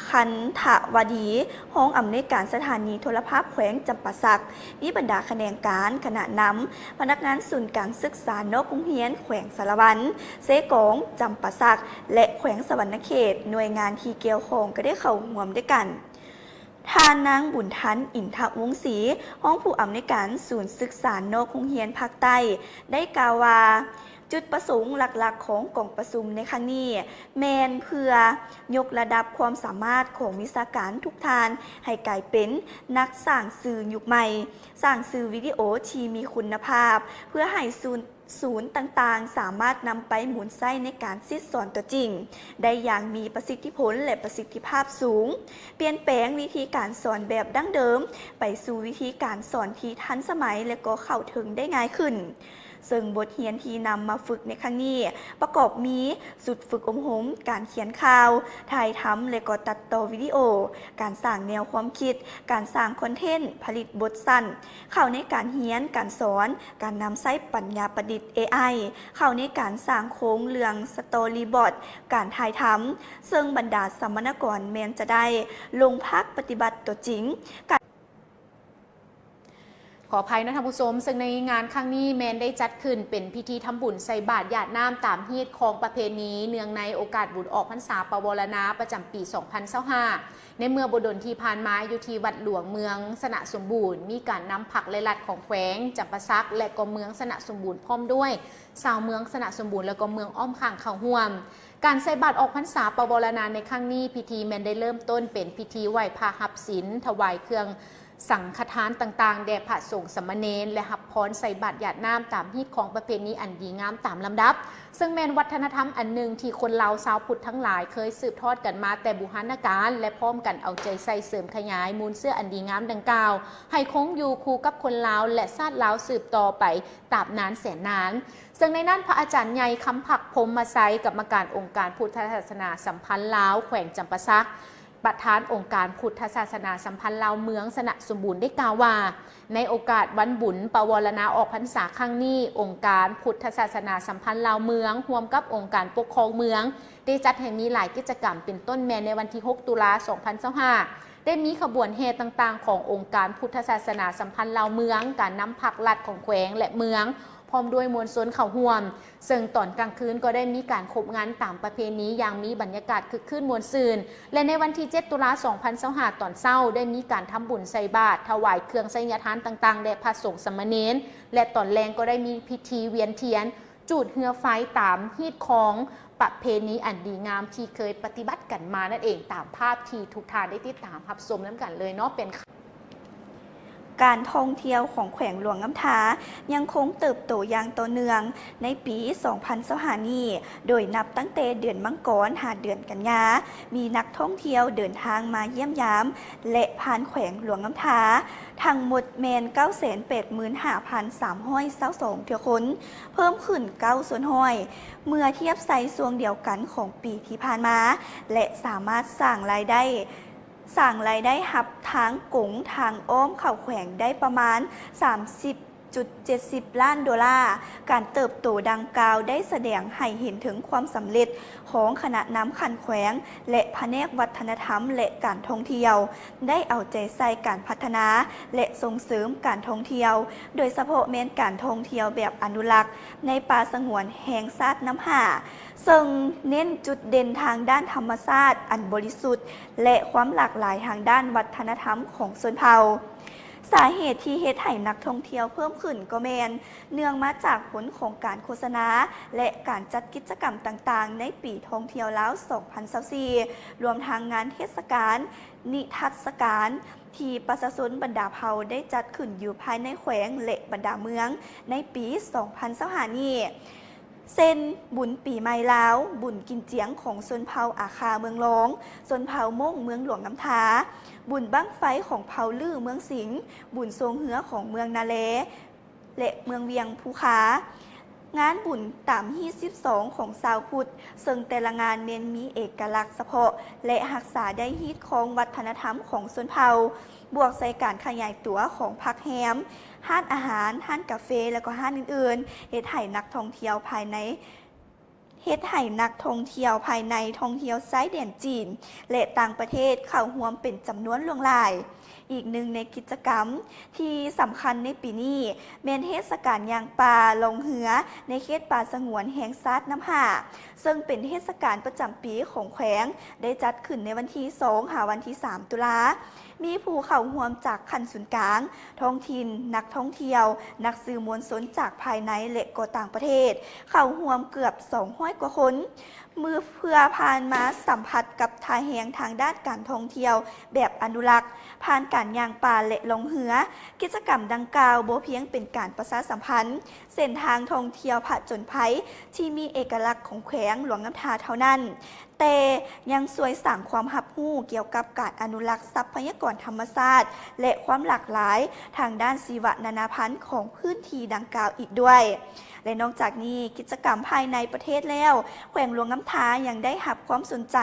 คันทวดีห้องอำนวยการสถานีโทรภาพแขวงจำปาสักมีบรรดาคะแนนการคณะนำพนักงานศูนย์การศึกษานอกโรงเรียนแขวงสารวันเซกองจำปาสักและแขวงสวรรณเขตหน่วยงานที่เกี่ยวข้องก็ได้เข้าร่วมด้วยกันทานนางบุญทันอินทวงศ์ศรีห้องผู้อำนวยการศูนย์ศึกษานอกโรงเรียนภาคใต้ได้กล่าวว่าจุดประสงค์หลักๆของกองประชุมในครั้งนี้แมนเพื่อยกระดับความสามารถของวิชาการทุกทานให้กลายเป็นนักสร้างสื่อยุคใหม่สร้างสื่อวิดีโอที่มีคุณภาพเพื่อให้ศูนย์ต่างๆสามารถนำไปหมุนไส้ในการซิดสอนตัวจริงได้อย่างมีประสิทธิผลและประสิทธิภาพสูงเปลี่ยนแปลงวิธีการสอนแบบดั้งเดิมไปสู่วิธีการสอนที่ทันสมัยและก็เข้าถึงได้ง่ายขึ้นซึ่งบทเรียนที่นำมาฝึกในครั้งนี้ประกอบมีสุดฝึกอบรมการเขียนข่าวถ่ายทำและก็ตัดต่อวิดีโอการสร้างแนวความคิดการสร้างคอนเทนต์ผลิตบทสั้นเข้าในการเรียนการสอนการนำใช้ปัญญาประดิษฐ์ AI เข้าในการสร้างโครงเรื่องสตอรี่บอร์ดการถ่ายทำซึ่งบรรดาสัมมนากรแมนจะได้ลงพักปฏิบัติตัวจริงขออภัยนะท่านผู้ชมซึ่งในงานครั้งนี้แมนได้จัดขึ้นเป็นพิธีทำบุญใส่บาตรหยาดน้ำตามฮีตของประเพณีเนื่องในโอกาสบุญออกพรรษาปวารณาประจำปี 2025ในเมื่อบดลที่ผ่านมาอยู่ที่วัดหลวงเมืองสนะสมบูรณ์มีการนำผักและลัดของแขวงจำปาสักและก็เมืองสนะสมบูรณ์พร้อมด้วยชาวเมืองสนะสมบูรณ์และก็เมืองอ้อมข้างเข้าร่วมการใส่บาตรออกพรรษาปวารณาในครั้งนี้พิธีแมนได้เริ่มต้นเป็นพิธีไหว้พระหับศีลถวายเครื่องสังฆทานต่างๆแด่พระสงฆ์สามเณรและหับพรใส่บาตรหยาดน้ำตามฮีตของประเพณีอันดีงามตามลำดับซึ่งแมนวัฒนธรรมอันหนึ่งที่คนลาวชาวพุทธทั้งหลายเคยสืบทอดกันมาแต่บุหานการและพร้อมกันเอาใจใส่เสริมขยายมูลเสื้ออันดีงามดังกล่าวให้คงอยู่คู่กับคนลาวและชาติลาวสืบต่อไปตราบนานแสนนานซึ่งในนั้นพระอาจารย์ใหญ่คำผักพรหมมาไซกรรมการองค์การพุทธศาสนาสัมพันธ์ลาวแขวงจำปาสัก ประธานองค์การพุทธศาสนาสัมพันธ์ลาวเมืองสนะสมบูรณ์ได้กล่าวว่าในโอกาสวันบุญปวารณาออกพรรษาครั้งนี้องค์การพุทธศาสนาสัมพันธ์ลาวเมืองร่วมกับองค์การปกครองเมืองได้จัดให้มีหลายกิจกรรมเป็นต้นแม่ในวันที่ 6 ตุลาคม 2025ได้มีขบวนแห่ต่างๆขององค์การพุทธศาสนาสัมพันธ์ลาวเมืองการนำผักลัดของแขวงและเมืองพร้อมด้วยมวลชนเข้าร่วมซึ่งตอนกลางคืนก็ได้มีการคบงานตามประเพณีอย่างมีบรรยากาศคึกคืนมวลซืนและในวันที่ 7 ตุลาคม 2025ตอนเช้าได้มีการทำบุญใส่บาตรถวายเครื่องไสยทานต่างๆแด่พระสงฆ์สามเณรและตอนแลงก็ได้มีพิธีเวียนเทียนจุดเฮือไฟตามฮีตของประเพณีอันดีงามที่เคยปฏิบัติกันมานั่นเองตามภาพที่ทุกท่านได้ติดตามรับชมน้ำกันเลยเนาะเป็นการท่องเที่ยวของแขวงหลวงน้ำทายังคงเติบโตอย่างต่อเนื่องในปี 2025 นี้โดยนับตั้งแต่เดือนมังกรหาเดือนกันยามีนักท่องเที่ยวเดินทางมาเยี่ยมยามและผ่านแขวงหลวงน้ำทาทั้งหมดแมน 985,322 เที่ยวคนเพิ่มขึ้น9ส่วนห้อยเมื่อเทียบไซส์ช่วงเดียวกันของปีที่ผ่านมาและสามารถสร้างรายได้หับทางกงทางอ้อมเข่าแขวงได้ประมาณ 30.70 ล้านดอลลาร์การเติบโตดังกล่าวได้แสดงให้เห็นถึงความสำเร็จของคณะนำขันแขวงและแผนกวัฒนธรรมและการท่องเที่ยวได้เอาใจใส่การพัฒนาและส่งเสริมการท่องเที่ยวโดยเฉพาะแม้นการท่องเที่ยวแบบอนุรักษ์ในป่าสงวนแห่งชาติน้ำห่าซึ่งเน้นจุดเด่นทางด้านธรรมชาติอันบริสุทธิ์และความหลากหลายทางด้านวัฒนธรรมของชนเผ่าสาเหตุที่เฮ็ดให้นักท่องเที่ยวเพิ่มขึ้นก็แมนเนื่องมาจากผลของการโฆษณาและการจัดกิจกรรมต่างๆในปีท่องเที่ยวลาว 2024 รวมทางงานเทศกาลนิทรรศการที่ประชาชนบรรดาเผ่าได้จัดขึ้นอยู่ภายในแขวงและบรรดาเมืองในปี 2025 นี้เส้นบุญปีใหม่ลาวบุญกินเจียงของชนเผ่าอาคาเมืองหลวงชนเผ่าม่งเมืองหลวงน้ำทาบุญบั้งไฟของเผ่าลื่อเมืองสิงห์บุญทรงเหือของเมืองนาเลและเมืองเวียงภูขางานบุญตามฮี12ของชาวพุทธซึ่งแต่ละงานเน้นมีเอกลักษณ์เฉพาะและรักษาได้ฮีตของวัฒนธรรมของชนเผ่าบวกใส่การขยายตัวของพักแฮมห้านอาหารห้านกาแฟและก็ห้านอื่นๆเฮ็ดให้นักท่องเที่ยวภายในท่องเที่ยวไซด์แดนจีนและต่างประเทศเข้าร่วมเป็นจำนวนหลวงหลายอีกหนึ่งในกิจกรรมที่สำคัญในปีนี้แม่นเทศกาลย่างปลาลงเหือในเขตป่าสงวนแห่งชาติน้ำห่าซึ่งเป็นเทศกาลประจำปีของแขวงได้จัดขึ้นในวันที่ 2 หาวันที่ 3 ตุลามีผู้เข้าร่วมจากขันศูนย์กลางท้องถิ่นนักท่องเที่ยวนักสื่อมวลชนจากภายในและก็ต่างประเทศเข้าร่วมเกือบ200 กว่าคนเพื่อผ่านมาสัมผัสกับทาแหงทางด้านการท่องเที่ยวแบบอนุรักษ์ผ่านการย่างป่าและลงเหือกิจกรรมดังกล่าวบ่เพียงเป็นการประชาสัมพันธ์เส้นทางท่องเที่ยวผจญภัยที่มีเอกลักษณ์ของแขวงหลวงน้ำทาเท่านั้นแต่ยังช่วยสร้างความรับรู้เกี่ยวกับการอนุรักษ์ทรัพยากรธรรมชาติและความหลากหลายทางด้านชีวนานาพันธุ์ของพื้นที่ดังกล่าวอีกด้วยและนอกจากนี้กิจกรรมภายในประเทศแล้วแขวงหลวงน้ำทายังได้รับความสนใจ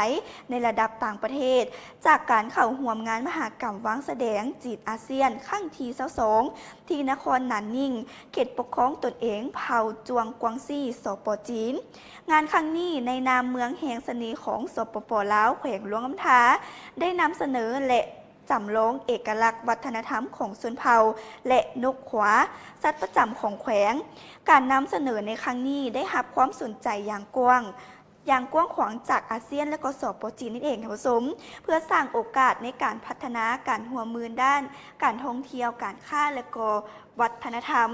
ในระดับต่างประเทศจากการเข้าร่วมงานมหกรรมวางแสดงจีนอาเซียนครั้งที่22ที่นครหนานนิ่งเขตปกครองตนเองเผ่าจวงกวางซี่สป.จีนงานครั้งนี้ในนามเมืองแห่งเสน่ห์ของสปป.ลาวแขวงหลวงน้ำทาได้นำเสนอและจำลองเอกลักษณ์วัฒนธรรมของชนเผ่าและนกขวาสัตว์ประจำของแขวงการนำเสนอในครั้งนี้ได้รับความสนใจอย่างกว้างขวางจากอาเซียนและก็สป.จีนนั่นเองค่ะผู้ชมเพื่อสร้างโอกาสในการพัฒนาการร่วมมือด้านการท่องเที่ยวการค้าและก็วัฒนธรรม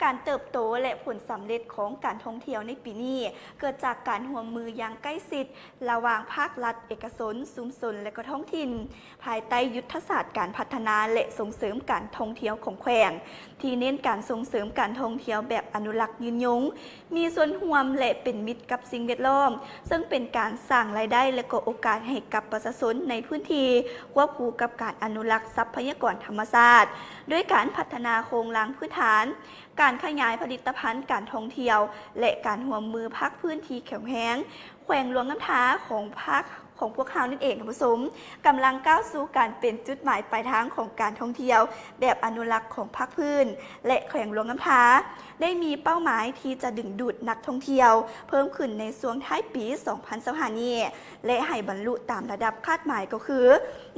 การเติบโตและผลสำเร็จของการท่องเที่ยวในปีนี้เกิดจากการร่วมมืออย่างใกล้ชิดระหว่างภาครัฐเอกชนชุมชนและก็ท้องถิ่นภายใต้ยุทธศาสตร์การพัฒนาและส่งเสริมการท่องเที่ยวของแขวงที่เน้นการส่งเสริมการท่องเที่ยวแบบอนุรักษ์ยืนยงมีส่วนร่วมและเป็นมิตรกับสิ่งแวดล้อมซึ่งเป็นการสร้างรายได้และก็โอกาสให้กับประชาชนในพื้นที่ควบคู่กับการอนุรักษ์ทรัพยากรธรรมชาติด้วยการพัฒนาโครงหลังพื้นฐานการขยายผลิตภัณฑ์การท่องเที่ยวและการร่วมมือภาคพื้นที่แข็งแรงแขวงหลวงน้ำทาของภาค ของพวกเขานั่นเองท่านผู้ชมกำลังก้าวสู่การเป็นจุดหมายปลายทางของการท่องเที่ยวแบบอนุรักษ์ของภาคพื้นและแขวงหลวงน้ำทาได้มีเป้าหมายที่จะดึงดูดนักท่องเที่ยวเพิ่มขึ้นในช่วงท้ายปี 2025 นี้และให้บรรลุตามระดับคาดหมายก็คือ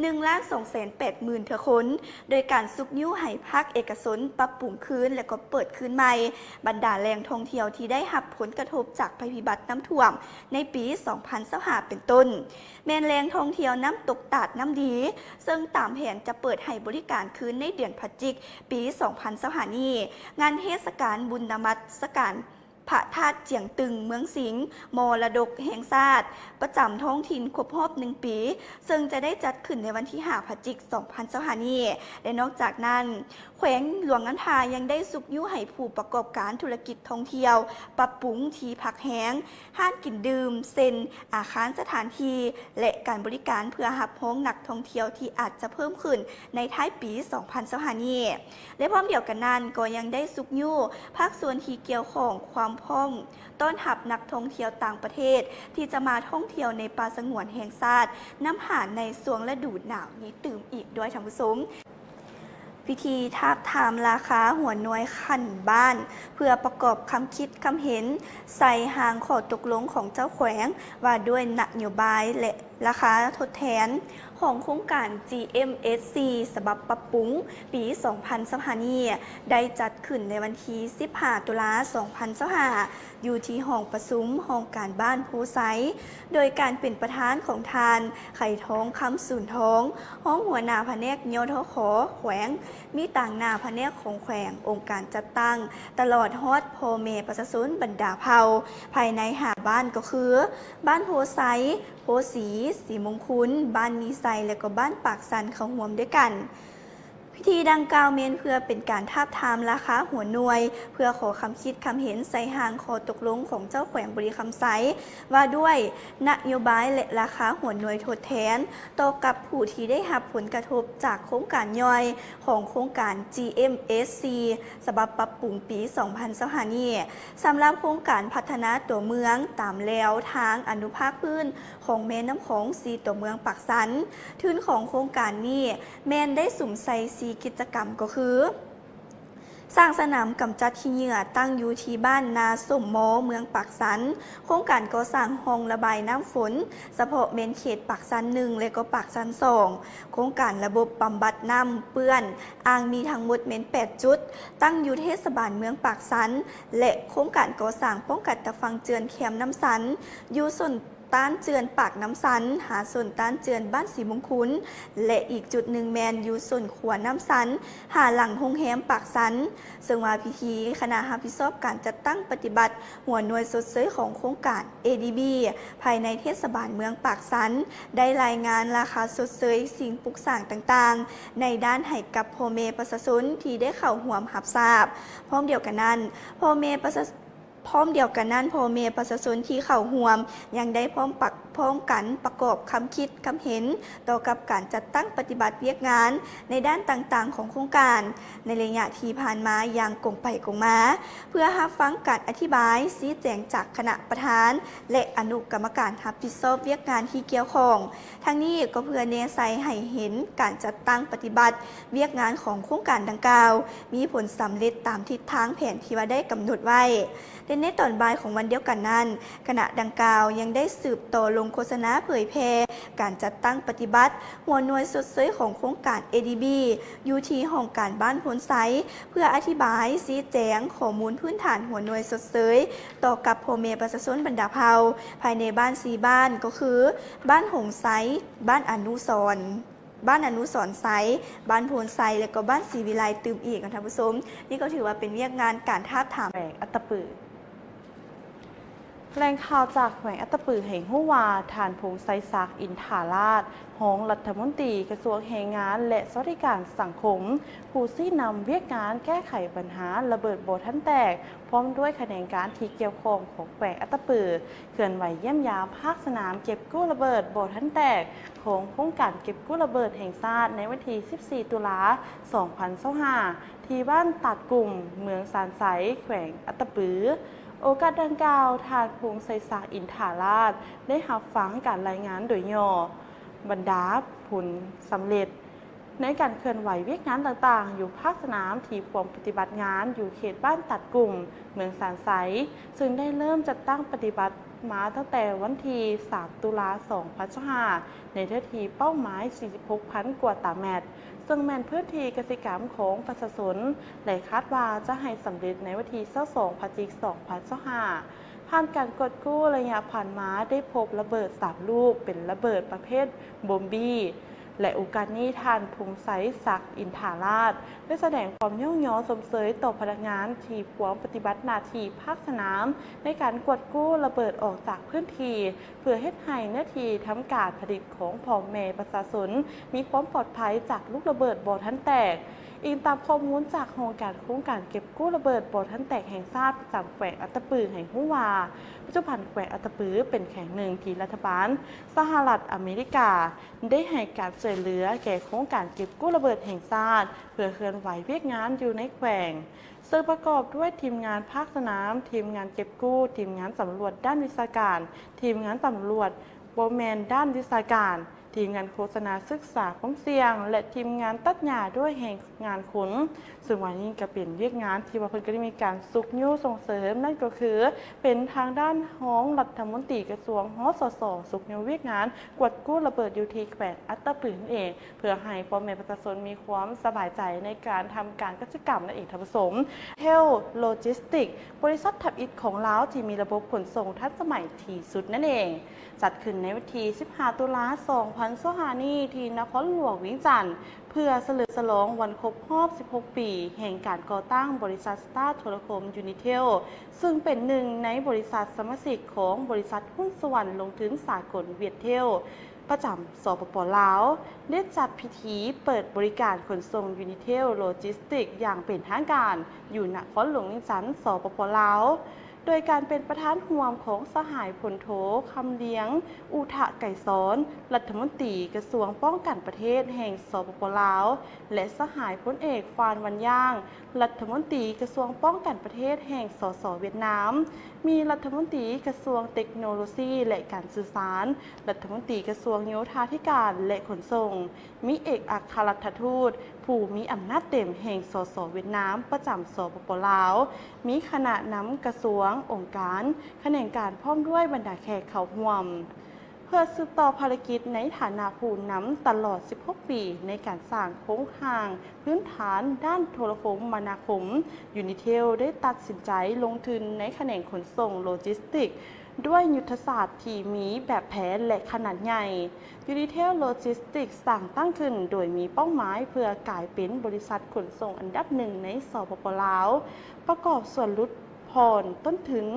1,280,000 เทื่อคนโดยการซุกนิ้วให้ภาคเอกชนปรับปรุงคืนและก็เปิดคืนใหม่บรรดาแหล่งท่องเที่ยวที่ได้รับผลกระทบจากภัยพิบัติน้ำท่วมในปี 2025 เป็นต้นแม่นแหล่งท่องเที่ยวน้ำตกตาดน้ำดีซึ่งตามแผนจะเปิดให้บริการคืนในเดือนพฤศจิกายนปี 2025 นี้งานเทศกาลบุญนมัสการพระธาตุเจียงตึงเมืองสิงห์มรดกแห่งชาติประจำท้องถิ่นครบรอบ1 ปีซึ่งจะได้จัดขึ้นในวันที่ 5 พฤศจิกายน 2025 นี้และนอกจากนั้นแขวงหลวงน้ำทายังได้ซุกยุให้ผู้ประกอบการธุรกิจท่องเที่ยวปรับปรุงที่พักแห้งห้านกินดื่มเซ็นอาคารสถานที่และการบริการเพื่อรับรองนักท่องเที่ยวที่อาจจะเพิ่มขึ้นในท้ายปี 2025 นี้และพร้อมเดียวกันนั้นก็ยังได้ซุกยุภาคส่วนที่เกี่ยวข้องความพร้อมต้อนรับนักท่องเที่ยวต่างประเทศที่จะมาท่องเที่ยวในป่าสงวนแห่งชาติน้ำหาในช่วงฤดูหนาวนี้ตื่มอีกด้วยท่านผู้ชมพิธีทาบทามราคาหัวหน่วยขันบ้านเพื่อประกอบคำคิดคำเห็นใส่หางข้อตกลงของเจ้าแขวงว่าด้วยนโยบายและราคาทดแทนของโครงการ GMSC ฉบับปรับปรุงปี 2025 นี้ได้จัดขึ้นในวันที่ 15 ตุลาคม 2025 อยู่ที่ห้องประชุมห้องการบ้านผู้ไซโดยการเป็นประธานของทานไข่ท้องคำสูนทองห้องหัวหน้าแผนกยทขแขวงมีต่างหน้าแผนกของแขวงองค์การจัดตั้งตลอดฮอดพ่อแม่ประชาชนบรรดาเผ่าภายในหาบ้านก็คือบ้านโพไซโพสีสีมงคุลบ้านมีไซและก็บ้านปากสันเขาห่วมด้วยกันพิธีดังกล่าวเมนเพื่อเป็นการทาบทามราคาหัวหน่วยเพื่อขอคำคิดคำเห็นใส่หางข้อตกลงของเจ้าแขวงบุรีคำไซว่าด้วยนโยบายและราคาหัวหน่วยทดแทนต่อกับผู้ที่ได้รับผลกระทบจากโครงการย่อยของโครงการ GMSC ฉบับปรับปรุงปี 2025 นี้สำหรับโครงการพัฒนาตัวเมืองตามแนวทางอนุภาคพื้นของแม่น้ำของสีตัวเมืองปากสันทุนของโครงการนี้แม่นได้สุ่มใส่กิจกรรมก็คือสร้างสนามกำจัดขี้เหงื่อตั้งอยู่ที่บ้านนาสมโมเมืองปากสันโครงการก่อสร้างห้องระบายน้ำฝนเฉพาะเมนเขตปากสัน1และก็ปากสัน2โครงการระบบบำบัดน้ำเปื้อนอ่างมีทั้งหมดเมน8 จุดตั้งอยู่เทศบาลเมืองปากสันและโครงการก่อสร้างป้องกันตะฟังเจือนแคมน้ำสันอยู่ส่วนต้านเจือนปากน้ำสันหาส่วนต้านเจือนบ้านสีมงคุลและอีกจุดหนึ่งแมนอยู่ส่วนขวน้ำสันหาหลังโฮงแฮมปากสันซึ่งว่าพิธีคณะรับผิดชอบการจัดตั้งปฏิบัติหัวหน่วยสดเสยของโครงการ ADB ภายในเทศบาลเมืองปากสันได้รายงานราคาสดเสยสิ่งปลูกสร้างต่างๆในด้านให้กับพ่อแม่ประชาชนที่ได้เข้าร่วมรับทราบพร้อมเดียวกันนั้นพ่อแม่ประชาชนพ่อแม่ประชาชนที่เข้าร่วมยังได้พร้อมกันประกอบคำคิดคำเห็นต่อกับการจัดตั้งปฏิบัติเวียกงานในด้านต่างๆของโครงการในระยะที่ผ่านมาอย่างกงไปกงมาเพื่อรับฟังการอธิบายชี้แจงจากคณะประธานและอนุกรรมการรับผิดชอบเวียกงานที่เกี่ยวข้องทั้งนี้ก็เพื่อแนใส่ให้เห็นการจัดตั้งปฏิบัติเวียกงานของโครงการดังกล่าวมีผลสำเร็จตามทิศทางแผนที่ว่าได้กำหนดไว้ในตอนบ่ายของวันเดียวกันนั้นคณะดังกล่าวยังได้สืบต่อลงโฆษณาเผยแพร่การจัดตั้งปฏิบัติหัวหน่วยสดเสยของโครงการ ADB อยู่ที่ห้องการบ้านพลไซเพื่ออธิบายชี้แจงข้อมูลพื้นฐานหัวหน่วยสดเสยต่อกับพ่อแม่ประชาชนบรรดาเผ่าภายในบ้าน4บ้านก็คือบ้านหงไซบ้านอนุสรณ์บ้านอนุสรณ์ไซบ้านโพนไซและก็บ้านศรีวิไลตื่มอีกท่านผู้ชมนี่ก็ถือว่าเป็นเวียกงานการทาบทามแขวงอัตตปือแหล่งข่าวจากแขวงอัตตปือแห่งหัวาฐานพงไซซักอินทาราชหองรัฐมนตรีกระทรวงแรงงานและสวัสดิการสังคมผู้ซี่นำเวียกงานแก้ไขปัญหาระเบิดโบทันแตกพร้อมด้วยแขนงการที่เกี่ยวข้องของแขวงอัตตปือเคลื่อนไหวเยี่ยมยามภาคสนามเก็บกู้ระเบิดโบทันแตกของโครงการเก็บกู้ระเบิดแห่งชาติในวันที่ 14 ตุลาคม 2025ที่บ้านตัดกลุ่มเมืองสานไสแขวงอัตตปือ โอกาสดังกล่าวทานพงษ์ไสศักดิ์อินทาราชได้รับฟังการรายงานโดยย่อบรรดาผลสำเร็จในการเคลื่อนไหวเวียกงานต่างๆอยู่ภาคสนามที่ปมปฏิบัติงานอยู่เขตบ้านตัดกลุ่มเมืองสานไสซึ่งได้เริ่มจัดตั้งปฏิบัติมาตั้งแต่วันที่3 ตุลาคม 2025ในเท่าที่เป้าหมาย 46,000 กว่าตารางเมตรซึ่งแมนพื้นที่กสิกรรมของประชาชนและคาดว่าจะให้สำเร็จในวันที่22 พฤศจิกายน 2025ผ่านการกดกู้ระยะผ่านมาได้พบระเบิด3 ลูกเป็นระเบิดประเภทบอมบี้และโอกาสนี้ท่านพงษ์ไสศักดิ์อินทาราชได้แสดงความย่องย้อสมเสยต่อพนักงานที่พร้อมปฏิบัติหน้าที่ภาคสนามในการกดกู้ระเบิดออกจากพื้นที่เพื่อเฮ็ดให้หน้าที่ทำการผลิตของพ่อแม่ประชาชนมีความปลอดภัยจากลูกระเบิดบ่ทันแตกอิงตามข้อมูลจากโครงการเก็บกู้ระเบิดบ่ทันแตกแห่งชาติประจำแขวงอัตตปือแห่งฮู้ว่าปัจจุบันแขวงอัตตปือเป็นแห่งหนึ่งที่รัฐบาลสหรัฐอเมริกาได้ให้การช่วยเหลือแก่โครงการเก็บกู้ระเบิดแห่งชาติเพื่อเคลื่อนไหวเวียกงานอยู่ในแขวงซึ่งประกอบด้วยทีมงานภาคสนามทีมงานเก็บกู้ทีมงานสำรวจด้านวิชาการทีมงานสำรวจโบแมนด้านวิชาการทีมงานโฆษณาศึกษาความเสี่ยงและทีมงานตัดหญ้าด้วยแห่งงานขนซึ่งวันนี้ก็เป็นเรียกงานที่ว่าเพิ่นก็ได้มีการซุกยู่ส่งเสริมนั่นก็คือเป็นทางด้านห้องรัฐมนตรีกระทรวงหสสซุกยู่เรียกงานกวดกู้ระเบิดอยู่ที่แขวงอัตตปือนั่นเองเพื่อให้พ่อแม่ประชาชนมีความสบายใจในการทำการกิจกรรมนั่นเองท่านผู้ชมเฮลโลจิสติกบริษัททับอิฐของลาวที่มีระบบขนส่งทันสมัยที่สุดนั่นเองจัดขึ้นในวันที่15 ตุลาคม 2025นี้ที่นครหลวงเวียงจันทร์เพื่อเฉลิมฉลองวันครบรอบ 16 ปีแห่งการก่อตั้งบริษัทสตาร์โทรคมยูนิเทลซึ่งเป็นหนึ่งในบริษัทสมาชิกของบริษัทหุ้นส่วนลงทุนสากลเวียดเทลประจำสปป.ลาวได้จัดพิธีเปิดบริการขนส่งยูนิเทลโลจิสติกอย่างเป็นทางการอยู่นครหลวงเวียงจันทร์สปป.ลาวโดยการเป็นประธานร่วมของสหายพลโทคำเลี้ยงอุทะไก่ซ้อนรัฐมนตรีกระทรวงป้องกันประเทศแห่งสปป.ลาวและสหายพลเอกฟานวันย่างรัฐมนตรีกระทรวงป้องกันประเทศแห่งสสเวียดนามมีรัฐมนตรีกระทรวงเทคโนโลยีและการสื่อสารรัฐมนตรีกระทรวงโยธาธิการและขนส่งมีเอกอัครราชทูตผู้มีอำนาจเต็มแห่งสสเวียดนามประจำสปป.ลาวมีคณะนำกระทรวงองค์การแขนงการพร้อมด้วยบรรดาแขกเข้าร่วมเพื่อสืบต่อภารกิจในฐานะผู้นำตลอด 16 ปีในการสร้างโครงข่ายพื้นฐานด้านโทรคมนาคมยูนิเทลได้ตัดสินใจลงทุนในแขนงขนส่งโลจิสติกด้วยยุทธศาสตร์ที่มีแบบแผนและขนาดใหญ่ยูนิเทลโลจิสติกสร้างตั้งขึ้นโดยมีเป้าหมายเพื่อกลายเป็นบริษัทขนส่งอันดับหนึ่งในสปป.ลาวประกอบส่วนลดผ่อนต้นถึง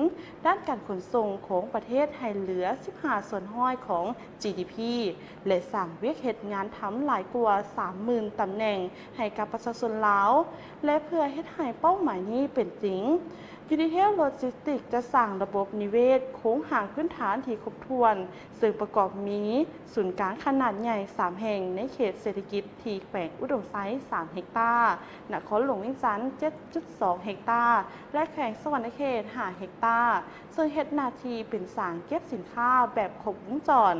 ด้านการขนส่งของประเทศให้เหลือ 15 ส่วนห้อยของ GDP และสร้างเวียกเหตุงานทำหลายกว่า 30,000 ตำแหน่งให้กับประชาชนลาวและเพื่อเฮ็ดให้เป้าหมายนี้เป็นจริงยูนิเทลโลจิสติกจะสร้างระบบนิเวศโค้งห่างพื้นฐานที่ครบถ้วนซึ่งประกอบมีศูนย์กลางขนาดใหญ่ 3 แห่งในเขตเศรษฐกิจที่แขวงอุดมไซด์ 3 เฮกตาร์นครหลวงเวียงจันทร์ 7.2 เฮกตาร์และแขวงสวรรณเขต 5 เฮกตาร์ซึ่งเฮ็ดหน้าที่เป็นสางเก็บสินค้าแบบครบวงจร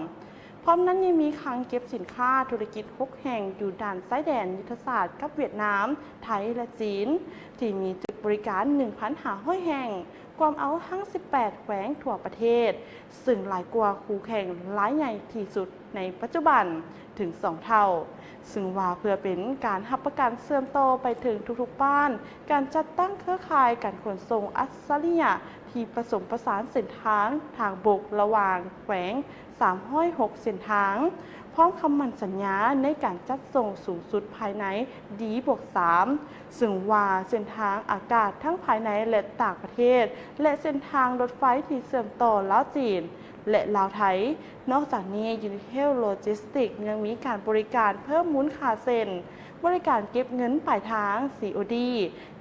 พร้อมนั้นยังมีคลังเก็บสินค้าธุรกิจ 6 แห่งอยู่ด่านซ้ายแดนยุทธศาสตร์กับเวียดนามไทยและจีนที่มีจุดบริการ 1,500 แห่งความเอาทั้ง 18 แขวงทั่วประเทศซึ่งหลายกว่าคู่แข่งรายใหญ่ที่สุดในปัจจุบันถึง 2 เท่าซึ่งว่าเพื่อเป็นการรับประกันเสื่อมโตไปถึงทุกๆบ้านการจัดตั้งเครือข่ายการขนส่งอัจฉริยะที่ผสมผสานเส้นทางทางบกระหว่างแขวง306 เส้นทางพร้อมคำมั่นสัญญาในการจัดส่งสูงสุดภายใน D+3 ซึ่งว่าเส้นทางอากาศทั้งภายในและต่างประเทศและเส้นทางรถไฟที่เชื่อมต่อลาวจีนและลาวไทยนอกจากนี้ Unitel Logistics ยังมีการบริการเพิ่มมูลค่าเซ็นบริการเก็บเงินปลายทาง COD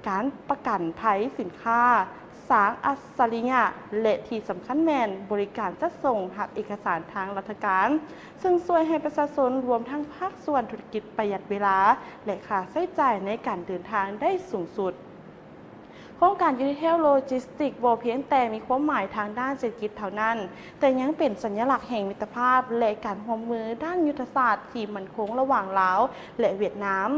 การประกันภัยสินค้าสางอัจฉริยะและที่สำคัญแมนบริการจัดส่งหักเอกสารทางราชการซึ่งช่วยให้ประชาชนรวมทั้งภาคส่วนธุรกิจประหยัดเวลาและค่าใช้จ่ายในการเดินทางได้สูงสุดโค ป้องกันยูนิเทลโลจิสติกบ่เพียงแต่มีความหมายทางด้านเศรษฐกิจเท่านั้นแต่ยังเป็นสัญลักษณ์แห่งมิตรภาพและการร่วมมือด้านยุทธศาสตร์ที่มั่นคงระหว่างลาวและเวียดนาม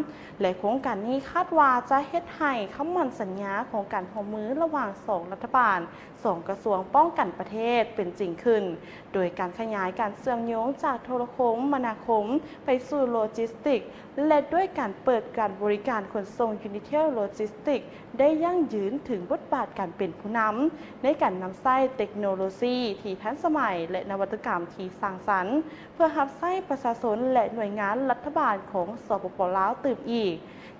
และโครงการนี้คาดว่าจะเฮ็ดให้คำมั่นสัญญาของการร่วมมือระหว่าง2รัฐบาล2กระทรวงป้องกันประเทศเป็นจริงขึ้นโดยการขยายการเชื่อมโยงจากโทรคมนาคมไปสู่โลจิสติกและด้วยการเปิดการบริการขนส่งยูนิเทลโลจิสติกได้ยั่งยืนถึงบทบาทการเป็นผู้นำในการนำไส้เทคโนโลยีที่ทันสมัยและนวัตกรรมที่สร้างสรรค์เพื่อรับไส้ประชาชนและหน่วยงานรัฐบาลของสปป.ลาวตื่นอีก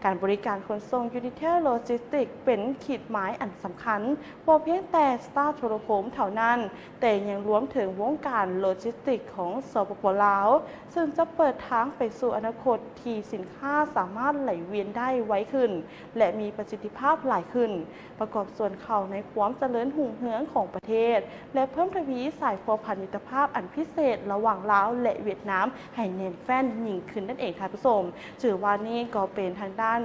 การบริการขนส่งยูนิเทลโลจิสติกเป็นขีดหมายอันสำคัญบ่เพียงแต่สตาร์โทรคมเท่านั้นแต่ยังรวมถึงวงการโลจิสติกของสปป.ลาวซึ่งจะเปิดทางไปสู่อนาคตที่สินค้าสามารถไหลเวียนได้ไวขึ้นและมีประสิทธิภาพหลายขึ้นประกอบส่วนเข้าในความเจริญหุ่งเหืองของประเทศและเพิ่มทวีสายพัวพันมิตรภาพอันพิเศษระหว่างลาวและเวียดนามให้แน่นแฟ้นยิ่งขึ้นนั่นเองค่ะผู้ชมถือว่านี่ก็เป็นทางด้าน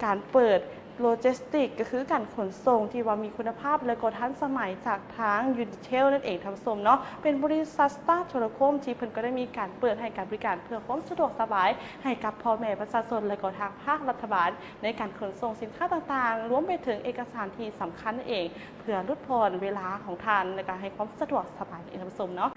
การเปิดโลจิสติกก็คือการขนส่งที่ว่ามีคุณภาพและก็ทันสมัยจากทางยูนิเทลนั่นเองท่านผู้ชมเนาะเป็นบริษัทสตาร์โทรคมที่เพิ่นก็ได้มีการเปิดให้การบริการเพื่อความสะดวกสบายให้กับพ่อแม่ประชาชนและก็ทางภาครัฐบาลในการขนส่งสินค้าต่างๆรวมไปถึงเอกสารที่สำคัญนั่นเองเพื่อลดพรเวลาของท่านในการให้ความสะดวกสบายท่านผู้ชมเนาะ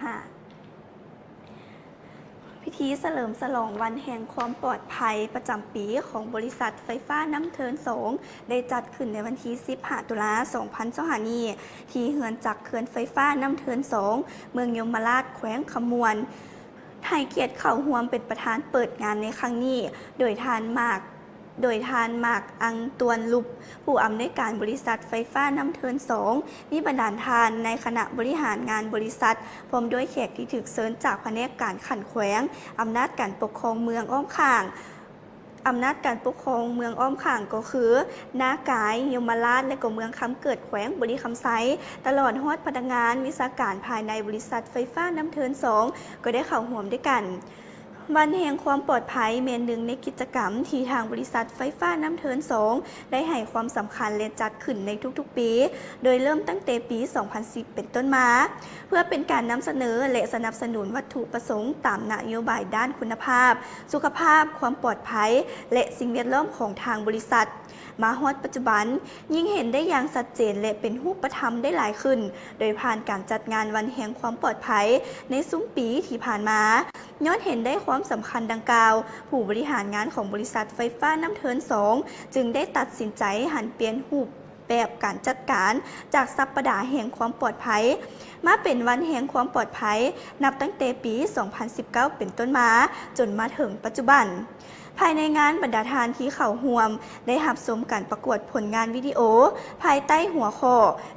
พิธีเฉลิมฉลองวันแห่งความปลอดภัยประจำปีของบริษัทไฟฟ้าน้ำเทิน2ได้จัดขึ้นในวันที่15 ตุลาคม 2025 นี้ที่เฮือนจักรเขื่อนไฟฟ้าน้ำเทิน2เมืองยมราชแขวงขมวนให้เกียรติเข้าร่วมเป็นประธานเปิดงานในครั้งนี้โดยทานหมากอังตวนลุบผู้อำนวยการบริษัทไฟฟ้าน้ำเทิน2มีบรรดาลทานในคณะบริหารงานบริษัทพร้อมด้วยแขกที่ถูกเชิญจากแผนกการขันแขวงอำนาจการปกครองเมืองอ้อมข้างอำนาจการปกครองเมืองอ้อมข้างก็คือ นากายยมราชและก็เมืองคำเกิดแขวงบริคำไซตลอดฮอดพนักงานวิชาการภายในบริษัทไฟฟ้าน้ำเทิน2ก็ได้เข้าร่วมด้วยกันวันแห่งความปลอดภัยเป็นหนึ่งในกิจกรรมที่ทางบริษัทไฟฟ้าน้ำเทิน2ได้ให้ความสำคัญและจัดขึ้นในทุกๆปีโดยเริ่มตั้งแต่ปี 2010 เป็นต้นมาเพื่อเป็นการนำเสนอและสนับสนุนวัตถุประสงค์ตามนโยบายด้านคุณภาพสุขภาพความปลอดภัยและสิ่งแวดล้อมของทางบริษัทมาฮอดปัจจุบันยิ่งเห็นได้อย่างชัดเจนและเป็นรูปธรรมได้หลายขึ้นโดยผ่านการจัดงานวันแห่งความปลอดภัยในซุ้มปีที่ผ่านมาย้อนเห็นได้ความสำคัญดังกล่าวผู้บริหารงานของบริษัทไฟฟ้าน้ำเทิน2จึงได้ตัดสินใจหันเปลี่ยนรูปแบบการจัดการจากสัปดาห์แห่งความปลอดภัยมาเป็นวันแห่งความปลอดภัยนับตั้งแต่ปี 2019 เป็นต้นมาจนมาถึงปัจจุบันภายในงานบรรดาทานที่เข้าร่วมได้รับชมการประกวดผลงานวิดีโอภายใต้หัวข้อ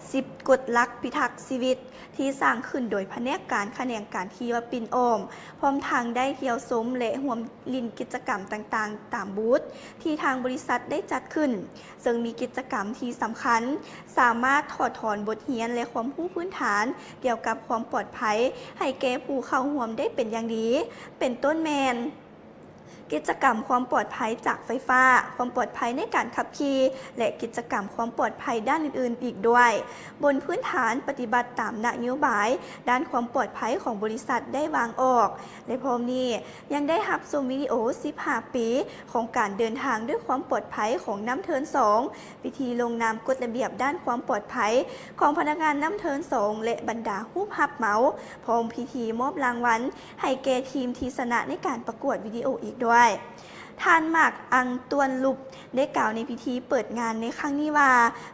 10 กฎหลักพิทักษ์ชีวิตที่สร้างขึ้นโดยแผนกการแขนงการที่ว่าปินโอมพร้อมทางได้เที่ยวชมและร่วมลินกิจกรรมต่างๆตามบูธที่ทางบริษัทได้จัดขึ้นซึ่งมีกิจกรรมที่สำคัญสามารถถอดถอนบทเรียนและความรู้พื้นฐานเกี่ยวกับความปลอดภัยให้แก่ผู้เข้าร่วมได้เป็นอย่างดีเป็นต้นแมนกิจกรรมความปลอดภัยจากไฟฟ้าความปลอดภัยในการขับขี่และกิจกรรมความปลอดภัยด้านอื่นๆอีกด้วยบนพื้นฐานปฏิบัติตามนโยบายด้านความปลอดภัยของบริษัทได้วางออกและพร้อมนี้ยังได้รับชมวิดีโอ15 ปีของการเดินทางด้วยความปลอดภัยของน้ำเทิน2พิธีลงนามกฎระเบียบด้านความปลอดภัยของพนักงานน้ำเทิน2และบรรดาผู้รับเหมาพร้อมพิธีมอบรางวัลให้แก่ทีมที่ชนะในการประกวดวิดีโออีกด้วยทานหมากอังตวนลุบได้กล่าวในพิธีเปิดงานในครั้งนี้ว่า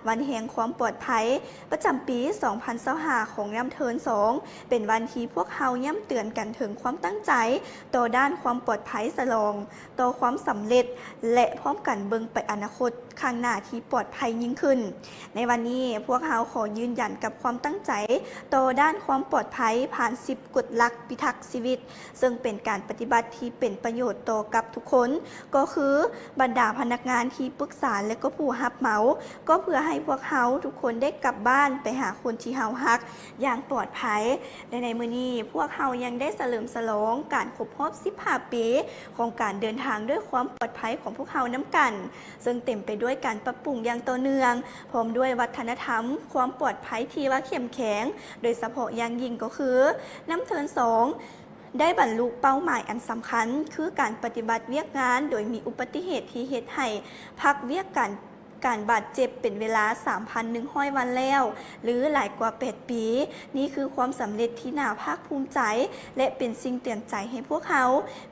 วันแห่งความปลอดภัยประจำปี 2025 ของน้ำเทิน2เป็นวันที่พวกเฮาย้ำเตือนกันถึงความตั้งใจต่อด้านความปลอดภัยสลองต่อความสำเร็จและพร้อมกันเบิ่งไปอนาคตข้างหน้าที่ปลอดภัยยิ่งขึ้นในวันนี้พวกเฮาขอยืนยันกับความตั้งใจต่อด้านความปลอดภัยผ่าน10 กฎหลักพิทักษ์ชีวิตซึ่งเป็นการปฏิบัติที่เป็นประโยชน์ต่อกับทุกคนก็คือบรรดาพนักงานที่ปรึกษาและก็ผู้รับเหมาก็เพื่อให้พวกเฮาทุกคนได้กลับบ้านไปหาคนที่เฮาฮักอย่างปลอดภัยและในมื้อนี้พวกเฮายังได้เฉลิมฉลองการครบรอบ15 ปีของการเดินทางด้วยความปลอดภัยของพวกเฮานำกันซึ่งเต็มไปด้วย ด้วยการปรับปรุงอย่างต่อเนื่องพร้อมด้วยวัฒนธรรมความปลอดภัยที่ว่าเข้มแข็งโดยเฉพาะอย่างยิ่งก็คือน้ำเทิน2ได้บรรลุเป้าหมายอันสำคัญคือการปฏิบัติเวียกงานโดยมีอุบัติเหตุที่เฮ็ดให้พักเวียกการบาดเจ็บเป็นเวลา 3,100 วันแล้ว หรือหลายกว่า 8 ปี นี่คือความสำเร็จที่น่าภาคภูมิใจ และเป็นสิ่งเตือนใจให้พวกเขา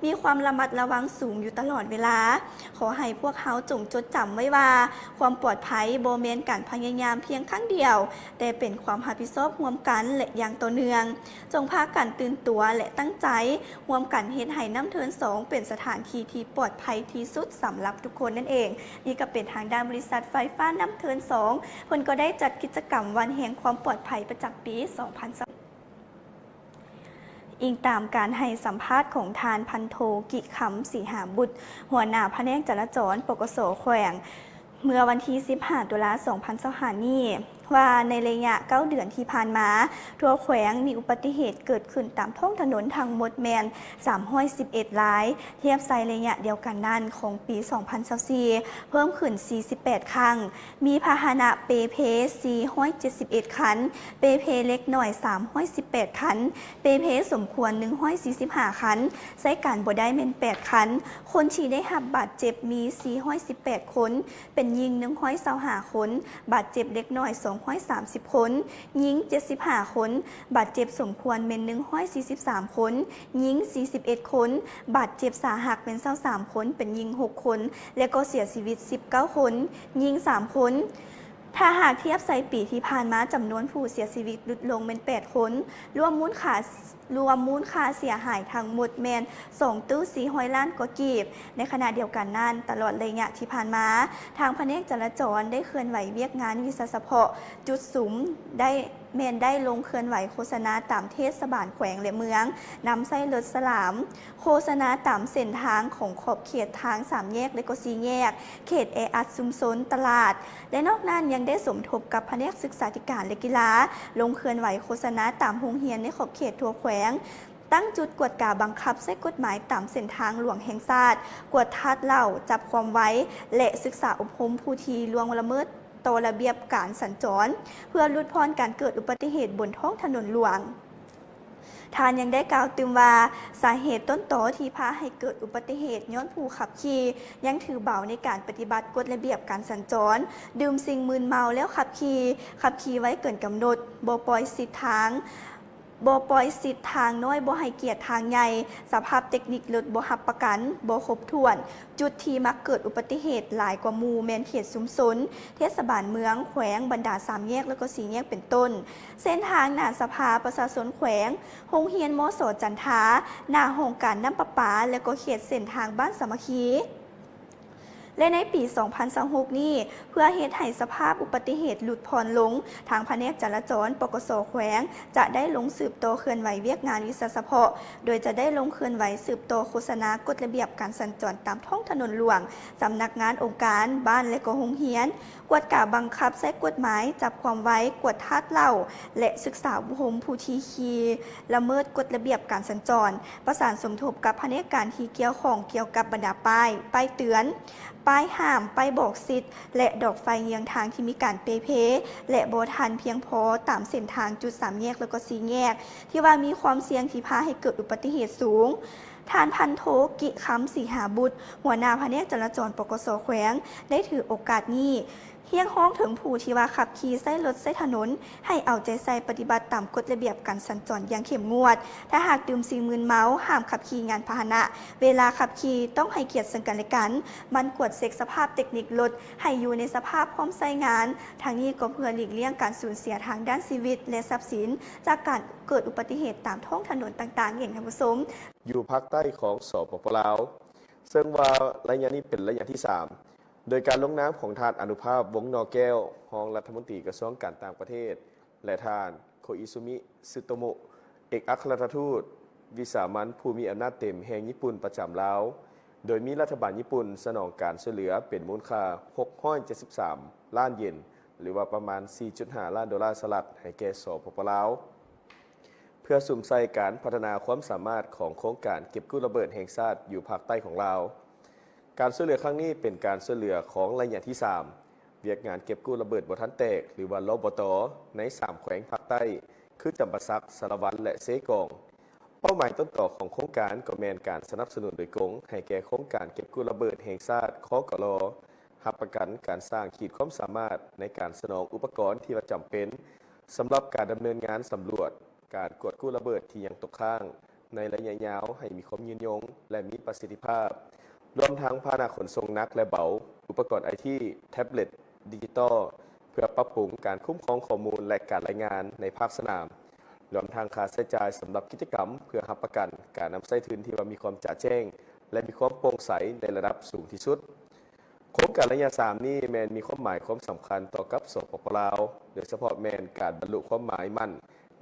มีความระมัดระวังสูงอยู่ตลอดเวลา ขอให้พวกเขาจงจดจำไว้ว่า ความปลอดภัยบ่แม่นการพยายามเพียงครั้งเดียว แต่เป็นความรับผิดชอบร่วมกันและอย่างต่อเนื่อง จงพากันตื่นตัวและตั้งใจร่วมกันเฮ็ดให้น้ำเทิน2เป็นสถานที่ที่ปลอดภัยที่สุดสำหรับทุกคนนั่นเองนี่ก็เป็นทางด้านบริษัทไฟฟ้าน้ำเทิน2เพิ่นก็ได้จัดกิจกรรมวันแห่งความปลอดภัยประจำปี 2020 อิงตามการให้สัมภาษณ์ของทานพันโทกิขำศรีหาบุตรหัวหน้าแผนกจราจรปกส.แขวงเมื่อวันที่ 15 ตุลาคม 2025 นี้ว่าในระยะ 9 เดือนที่ผ่านมาทั่วแขวงมีอุบัติเหตุเกิดขึ้นตามท้องถนนทางหมดแมน311รายเทียบไซระยะเดียวกันนั้นของปี 2024 เพิ่มขึ้น 48 ครั้งมีพาหนะเปเพ471 คันเปเพเล็กหน่อย318 คันเปเพสมควร145 คันใช้การบ่ได้แม่น8 คันคนที่ได้รับบาดเจ็บมี418 คนเป็นยิง125 คนบาดเจ็บเล็กน้อย230 คนยิง75 คนบาดเจ็บสมควรเป็น143 คนยิง41 คนบาดเจ็บสาหัสเป็น23 คนเป็นยิง6 คนและก็เสียชีวิต19 คนยิง3 คนถ้าหากเทียบไซปีที่ผ่านมาจำนวนผู้เสียชีวิตลดลงเป็น8 คนรวมมูลค่าเสียหายทั้งหมดแมน2ตู้400 ล้านกว่ากีบในขณะเดียวกันนั้นตลอดระยะที่ผ่านมาทางแผนกจราจรได้เคลื่อนไหวเวียกงานวิสาเฉพาะจุดสุมได้ลงเคลื่อนไหวโฆษณาตามเทศบาลแขวงและเมืองนำไส้รถสลามโฆษณาตามเส้นทางของขอบเขตทาง3แยกและก็4แยกเขตแออัดชุมชนตลาดและนอกนั้นยังได้สมทบกับแผนกศึกษาธิการและกีฬาลงเคลื่อนไหวโฆษณาตามโรงเรียนในขอบเขตทั่วแขวงตั้งจุดกวดกาบังคับใช้กฎหมายตามเส้นทางหลวงแห่งชาติกวดทัดเหล่าจับความไว้และศึกษาอบรมผู้ที่ล่วงละเมิดต่อระเบียบการสัญจรเพื่อลดพรการเกิดอุบัติเหตุบนท้องถนนหลวงทานยังได้กล่าวเติมว่าสาเหตุต้นตอที่พาให้เกิดอุบัติเหตุย้อนผู้ขับขี่ยังถือเบาในการปฏิบัติกฎระเบียบการสัญจรดื่มสิ่งมึนเมาแล้วขับขี่ไว้เกินกำหนดบ่ปล่อยสิทธิทางน้อยบ่ให้เกียรติทางใหญ่สภาพเทคนิครถบ่รับประกันบ่ครบถ้วนจุดที่มักเกิดอุบัติเหตุหลายกว่าหมู่แม่นเขตชุมชนเทศบาลเมืองแขวงบรรดา3แยกแล้วก็4แยกเป็นต้นเส้นทางหน้าสภาประชาชนแขวงโรงเรียนมส.จันทาหน้าโรงการน้ำประปาและก็เขตเส้นทางบ้านสามัคคีและในปี 2026 นี้เพื่อเฮ็ดให้สภาพอุบัติเหตุหลุดผ่อนลงทางแผนกจราจรปกส.แขวงจะได้ลงสืบต่อเคลื่อนไหวเวียกงานวิสาเฉพาะโดยจะได้ลงเคลื่อนไหวสืบต่อโฆษณากฎระเบียบการสัญจรตามท้องถนนหลวงสำนักงานองค์การบ้านและก็โรงเรียนกวดกาบังคับใช้กฎหมายจับความไว้กวดทัดเหล่าและศึกษาบุคคลผู้ที่ขี่ละเมิดกฎระเบียบการสัญจรประสานสมทบกับแผนกการที่เกี่ยวข้องเกี่ยวกับบรรดาป้ายเตือนป้ายห้ามป้ายบอกสิทธิ์และดอกไฟเยียงทางที่มีการเปและโบทันเพียงพอตามเส้นทางจุด3แยกแล้วก็4แยกที่ว่ามีความเสี่ยงที่พาให้เกิดอุบัติเหตุสูงทานพันโทกิขำศรีหาบุตรหัวหน้าแผนกจราจรปกส.แขวงได้ถือโอกาสนี้เฮียงฮ้องถึงผู้ที่ว่าขับขี่ใช้รถใช้ถนนให้เอาใจใส่ปฏิบัติตามกฎระเบียบการสัญจรอย่างเข้มงวดถ้าหากดื่มสิ่งมึนเมาห้ามขับขี่งานพาหนะเวลาขับขี่ต้องให้เกียรติซึ่งกันและกันมันกวดเช็คสภาพเทคนิครถให้อยู่ในสภาพพร้อมใช้งานทางนี้ก็เพื่อหลีกเลี่ยงการสูญเสียทางด้านชีวิตและทรัพย์สินจากการเกิดอุบัติเหตุตามท้องถนนต่างๆอย่างท่านผู้ชมอยู่ภาคใต้ของสปป.ลาวซึ่งว่าระยะนี้เป็นระยะที่3โดยการลงนามของทานอนุภาพวงศ์นอแก้วรองรัฐมนตรีกระทรวงการต่างประเทศและทานโคอิซุมิซึโตโมะเอกอัครราชทูตวิสามัญผู้มีอำนาจเต็มแห่งญี่ปุ่นประจำลาวโดยมีรัฐบาลญี่ปุ่นสนองการช่วยเหลือเป็นมูลค่า673ล้านเยนหรือว่าประมาณ 4.5 ล้านดอลลาร์สหรัฐให้แก่สปป.ลาวเพื่อสุ่มใส่การพัฒนาความสามารถของโครงการเก็บกู้ระเบิดแห่งชาติอยู่ภาคใต้ของลาว การช่วยเหลือครั้งนี้เป็นการช่วยเหลือของระยะที่ 3เวียกงานเก็บกู้ระเบิดบ่ทันแตกหรือว่าลบตใน3แขวงภาคใต้คือจำปาสักสารวัตรและเซกองเป้าหมายต้นต่อของโครงการก็แม่นการสนับสนุนโดยกงให้แก่โครงการเก็บกู้ระเบิดแห่งชาติคกลรับประกันการสร้างขีดความสามารถในการสนองอุปกรณ์ที่จำเป็นสำหรับการดำเนินงานสำรวจการกวดกู้ระเบิดที่ยังตกค้างในระยะยาวให้มีความยืนยงและมีประสิทธิภาพรวมทั้งพาหนะขนส่งหนักและเบาอุปกรณ์ไอทีแท็บเล็ตดิจิตอลเพื่อปรับปรุงการคุ้มครองข้อมูลและการรายงานในภาคสนามรวมทั้งค่าใช้จ่ายสำหรับกิจกรรมเพื่อรับประกันการนำใช้ทุนที่ว่ามีความจ่าแจ้งและมีความโปร่งใสในระดับสูงที่สุดโครงการระยะ 3 นี้แมนมีความหมายความสำคัญต่อกับสปป.ลาวโดยเฉพาะแมนการบรรลุความหมายมั่น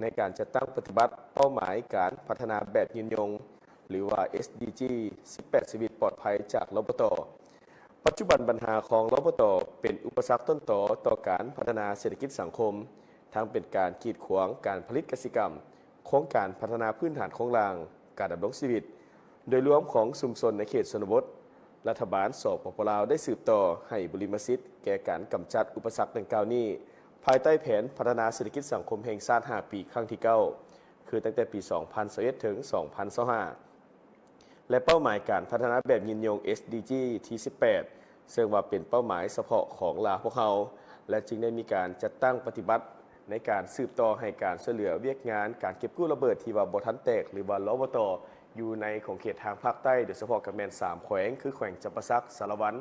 ในการจัดตั้งปฏิบัติเป้าหมายการพัฒนาแบบยืนยงหรือว่า SDG 18 ชีวิตปลอดภัยจากลบต.ปัจจุบันปัญหาของลบต.เป็นอุปสรรคต้นต่อการพัฒนาเศรษฐกิจสังคมทั้งเป็นการกีดขวางการผลิตกสิกรรมโครงการพัฒนาพื้นฐานของรางการดำรงชีวิตโดยรวมของชุมชนในเขตชนบทรัฐบาลสปป.ลาวได้สืบต่อให้บริมสิทธิ์แก่การกำจัดอุปสรรคดังกล่าวนี้ภายใต้แผนพัฒนาเศรษฐกิจสังคมแห่งชาติ 5 ปีครั้งที่ 9 คือตั้งแต่ปี 2021 ถึง 2025 และเป้าหมายการพัฒนาแบบยืนยง SDG ที่ 18 ซึ่งว่าเป็นเป้าหมายเฉพาะของลาวพวกเขาและจึงได้มีการจัดตั้งปฏิบัติในการสืบต่อให้การช่วยเหลือเวียกงานการเก็บกู้ระเบิดที่ว่าบ่ทันแตกหรือว่าลบต.อยู่ในของเขตทางภาคใต้โดยเฉพาะกับแมน3แขวงคือแขวงจำปาสักสารวัตร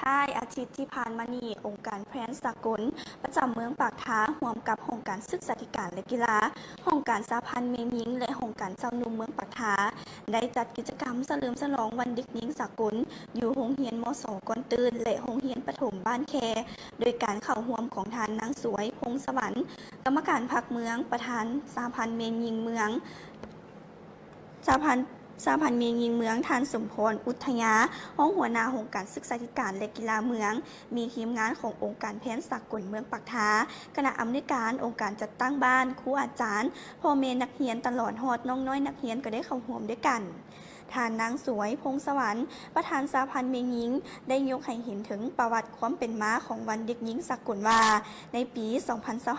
ท้ายอาทิตย์ที่ผ่านมานี้องค์การแพทย์สากลประจำเมืองปากท้าร่วมกับองค์การศึกษาธิการและกีฬาองค์การสหพันธ์เมยิงและองค์การเจ้าหนุ่มเมืองปากท้าได้จัดกิจกรรมเฉลิมฉลองวันเด็กหญิงสากลอยู่โรงเรียนม.ส.ก่อนตื่นและโรงเรียนประถมบ้านแคโดยการเข้าร่วมของทานนางสวยพงสวรรค์กรรมการพรรคเมืองประธานสหพันธ์เมยิงเมืองสหพันธ์เมียงยิงเมืองทานสมพรอุทยาห้องหัวหน้าองค์การศึกษาธิการและกีฬาเมืองมีทีมงานขององค์การแพทย์สากลเมืองปากท้าคณะอำนวยการองค์การจัดตั้งบ้านครูอาจารย์พ่อแม่นักเรียนตลอดฮอดน้องน้อยนักเรียนก็ได้เข้าร่วมด้วยกันทานนางสวยพงสวรรค์ประธานสหพันธ์เมียงยิงได้ยกให้เห็นถึงประวัติความเป็นมาของวันเด็กหญิงสากลว่าในปี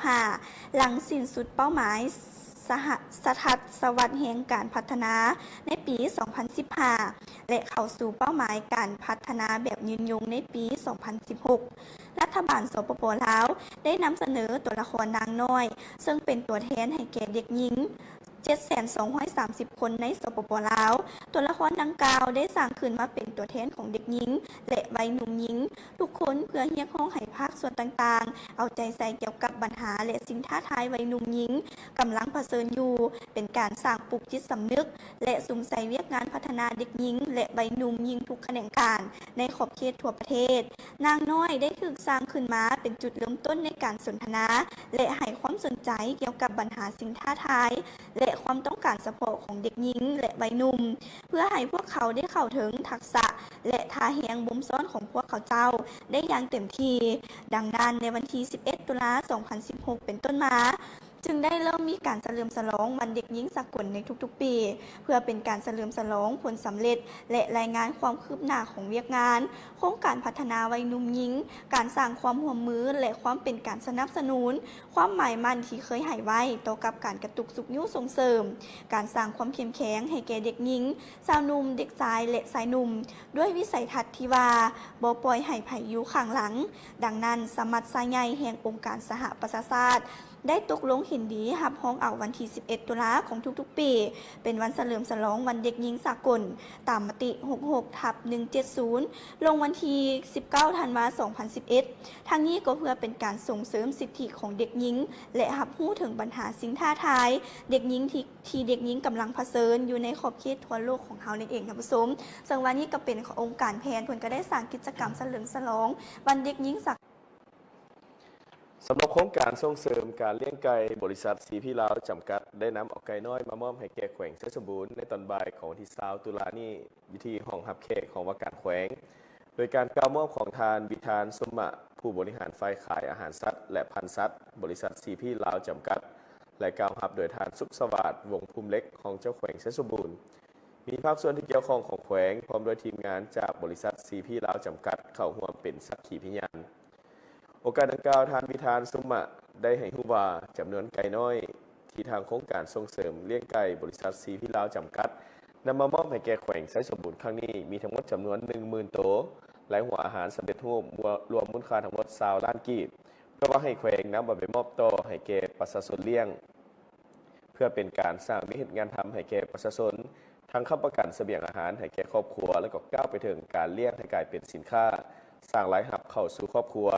2025 หลังสิ้นสุดเป้าหมายสทัศวรรษแห่งการพัฒนาในปี 2015 และเข้าสู่เป้าหมายการพัฒนาแบบยืนยงในปี 2016 รัฐบาลสปป.ลาวได้นำเสนอตัวละครนางน้อยซึ่งเป็นตัวแทนให้แก่เด็กหญิง 7,230 คนในสปป.ลาวตัวละครดังกล่าวได้สร้างขึ้นมาเป็นตัวแทนของเด็กหญิงและวัยหนุ่มหญิงทุกคนเพื่อเรียกร้องให้ภาคส่วนต่างๆเอาใจใส่เกี่ยวกับปัญหาและสิ่งท้าทายวัยหนุ่มหญิงกำลังเผชิญอยู่เป็นการสร้างปลุกจิตสำนึกและสุ่มใส่เวียกงานพัฒนาเด็กหญิงและวัยหนุ่มหญิงทุกแขนงการในขอบเขตทั่วประเทศนางน้อยได้ถูกสร้างขึ้นมาเป็นจุดเริ่มต้นในการสนทนาและให้ความสนใจเกี่ยวกับปัญหาสิ่งท้าทายและ และความต้องการเฉพาะของเด็กหญิงและวัยหนุ่มเพื่อให้พวกเขาได้เข้าถึงทักษะและท่าแหงบ่มซ้อนของพวกเขาเจ้าได้อย่างเต็มที่ดังนั้นในวันที่ 11 ตุลา 2016 เป็นต้นมาจึงได้เริ่มมีการเฉลิมฉลองวันเด็กหญิงสากลในทุกๆปีเพื่อเป็นการเฉลิมฉลองผลสำเร็จและรายงานความคืบหน้าของเวียกงานโครงการพัฒนาวัยหนุ่มหญิงการสร้างความร่วมมือและความเป็นการสนับสนุนความหมายมั่นที่เคยให้ไว้ต่อกับการกระตุกสุขนิ้วส่งเสริมการสร้างความเข้มแข็งให้แก่เด็กหญิงสาวหนุ่มเด็กชายและชายหนุ่มด้วยวิสัยทัศน์ที่ว่าบ่ปล่อยให้ไผอยู่ข้างหลังดังนั้นสมัชชาใหญ่แห่งองค์การสหประชาชาติได้ตกลงเห็นดีรับรองเอาวันที่ 11 ตุลาของทุกๆปีเป็นวันเฉลิมฉลองวันเด็กหญิงสากลตามมติ 66/170 ลงวันที่ 19 ธันวาคม 2011 ทั้งนี้ก็เพื่อเป็นการส่งเสริมสิทธิของเด็กหญิงและรับรู้ถึงปัญหาสิ่งท้าทายเด็กหญิงที่เด็กหญิงกำลังเผชิญอยู่ในขอบเขตทั่วโลกของเรานั่นเองท่านผู้ชมซึ่งวันนี้ก็เป็นขององค์การแพทย์เพิ่นก็ได้สร้างกิจกรรมเฉลิมฉลองวันเด็กหญิงสากลสำหรับโครงการส่งเสริมการเลี้ยงไก่บริษัทซีพีลาวจำกัดได้นำเอาไก่น้อยมามอบให้แก่แขวงเพชรบูรณ์ในตอนบ่ายของวันที่20 ตุลานี้วิธีห้องรับแขกของว่าการแขวงโดยการกล่าวมอบของทานวิธานสมมะผู้บริหารฝ่ายขายอาหารสัตว์และพันธุ์สัตว์บริษัทซีพีลาวจำกัดและกล่าวรับโดยทานสุขสวัสดิ์วงภูมิเล็กของเจ้าแขวงเพชรบูรณ์มีภาคส่วนที่เกี่ยวข้องของแขวงพร้อมโดยทีมงานจากบริษัทซีพีลาวจำกัดเข้าร่วมเป็นสักขีพยานโอกาสดังกล่าวทานวิธานสุมะได้ให้ฮู้ว่าจำนวนไก่น้อยที่ทางโครงการส่งเสริมเลี้ยงไก่บริษัทซีพีลาวจำกัดนำมามอบให้แก่แขวงไซสมบูรณ์ครั้งนี้มีทั้งหมดจำนวน 10,000 โตและหัวอาหารสำเร็จรูปรวมมูลค่าทั้งหมด20 ล้านกีบเพื่อว่าให้แขวงนำไปมอบต่อให้แก่ประชาชนเลี้ยงเพื่อเป็นการสร้างมิตรงานทำให้แก่ประชาชนทั้งค้ำประกันเสบียงอาหารให้แก่ครอบครัวและก็ก้าวไปถึงการเลี้ยงให้กลายเป็นสินค้าสร้างรายรับเข้าสู่ครอบครัว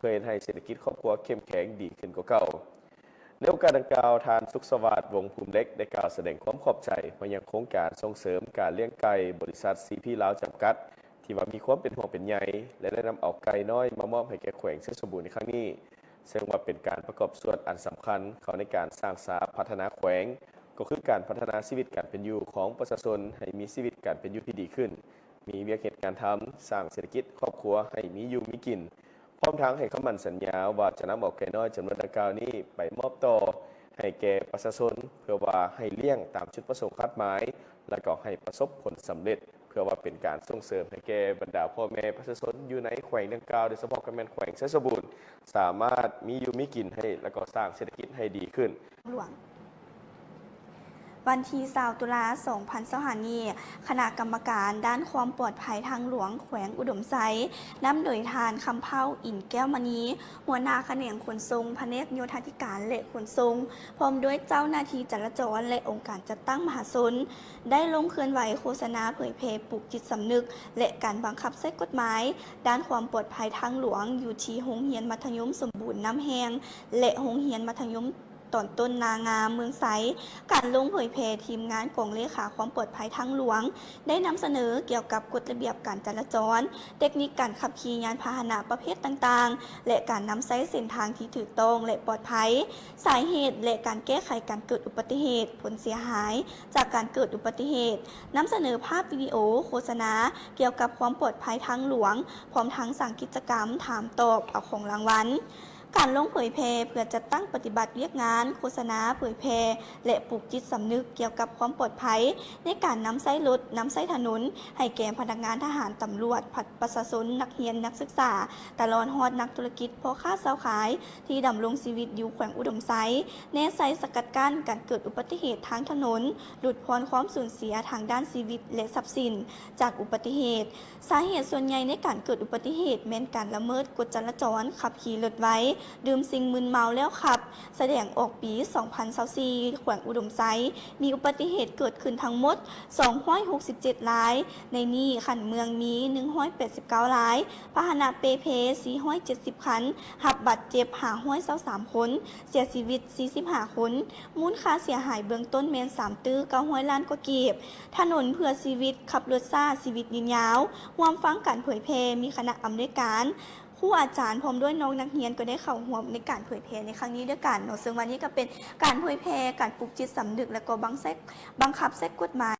เพื่อให้เศรษฐกิจครอบครัวเข้มแข็งดีขึ้นกว่าเก่าในโอกาสดังกล่าวทานสุขสวัสดิ์วงภูมิเล็กได้กล่าวแสดงความขอบใจมายังโครงการส่งเสริมการเลี้ยงไก่บริษัทซีพีลาวจำกัดที่ว่ามีความเป็นห่วงเป็นใยและได้นำเอาไก่น้อยมามอบให้แก่แขวงเพชรบูรณ์ในครั้งนี้ซึ่งว่าเป็นการประกอบส่วนอันสำคัญเข้าในการสร้างสรรค์พัฒนาแขวงก็คือการพัฒนาชีวิตการเป็นอยู่ของประชาชนให้มีชีวิตการเป็นอยู่ที่ดีขึ้นมีเวียกเหตุการทำสร้างเศรษฐกิจครอบครัวให้มีอยู่มีกินพร้อมทั้งให้คำมั่นสัญญาว่าจะนำเอาไก่น้อยจำนวนดังกล่าวนี้ไปมอบต่อให้แก่ประชาชนเพื่อว่าให้เลี้ยงตามจุดประสงค์คาดหมายและก็ให้ประสบผลสำเร็จเพื่อว่าเป็นการส่งเสริมให้แก่บรรดาพ่อแม่ประชาชนอยู่ในแขวงดังกล่าวโดยเฉพาะการแม่นแขวงเพชรบูรณ์สามารถมีอยู่มีกินให้และก็สร้างเศรษฐกิจให้ดีขึ้นหลวงวันที่20 ตุลา 2025 นี้คณะกรรมการด้านความปลอดภัยทางหลวงแขวงอุดมไซนำโดยทานคำเผาอินแก้วมณีหัวหน้าแขนงขนส่งแผนกโยธาธิการและขนส่งพร้อมด้วยเจ้าหน้าที่จราจรและองค์การจัดตั้งมหาชนได้ลงเคลื่อนไหวโฆษณาเผยแพร่ปลุกจิตสำนึกและการบังคับใช้กฎหมายด้านความปลอดภัยทางหลวงอยู่ที่โรงเรียนมัธยมสมบูรณ์น้ำแหงและโรงเรียนมัธยมตอนต้นนางามเมืองไซการลงเผยแพร่ทีมงานกองเลขาความปลอดภัยทางหลวงได้นำเสนอเกี่ยวกับกฎระเบียบการจราจรเทคนิคการขับขี่ยานพาหนะประเภทต่างๆและการนำใช้เส้นทางที่ถูกต้องและปลอดภัยสาเหตุและการแก้ไขการเกิดอุบัติเหตุผลเสียหายจากการเกิดอุบัติเหตุนำเสนอภาพวิดีโอโฆษณาเกี่ยวกับความปลอดภัยทางหลวงพร้อมทั้งสั่งกิจกรรมถามตอบเอาของรางวัลการลงเผยแพร่เพื่อจัดตั้งปฏิบัติเวียกงานโฆษณาเผยแพร่และปลูกจิตสำนึกเกี่ยวกับความปลอดภัยในการนำใช้รถนำใช้ถนนให้แก่พนักงานทหารตำรวจประชาชนนักเรียนนักศึกษาตลอดฮอดนักธุรกิจพ่อค้าเช้าขายที่ดำรงชีวิตอยู่แขวงอุดมไซแน่ไซสกัดกั้นการเกิดอุบัติเหตุทางถนนหลุดพ้นความสูญเสียทางด้านชีวิตและทรัพย์สินจากอุบัติเหตุสาเหตุส่วนใหญ่ในการเกิดอุบัติเหตุแม้นการละเมิดกฎจราจรขับขี่รถไว้ดื่มสิ่งมึนเมาแล้วขับแสดงออกปี 2024 แขวงอุดมไซมีอุบัติเหตุเกิดขึ้นทั้งหมด 267 รายในนี้ขันเมืองมี 189 รายพาหนะเปเพ 470 คันหับบาดเจ็บ523 คนเสียชีวิต 45 คนมูลค่าเสียหายเบื้องต้นแมน3ตื้อ900 ล้านกว่ากีบถนนเพื่อชีวิตขับรถซ่าชีวิตยืนยาวความฟังการเผยแพร่มีคณะอำนวยการ ครูอาจารย์พร้อมด้วยน้องนักเรียนก็ได้เข้าร่วมในการเผยแพร่ในครั้งนี้ด้วยกันเนาะซึ่งวันนี้ก็เป็นการเผยแพร่การปลูกจิตสำนึกและก็บังคับใช้กฎหมาย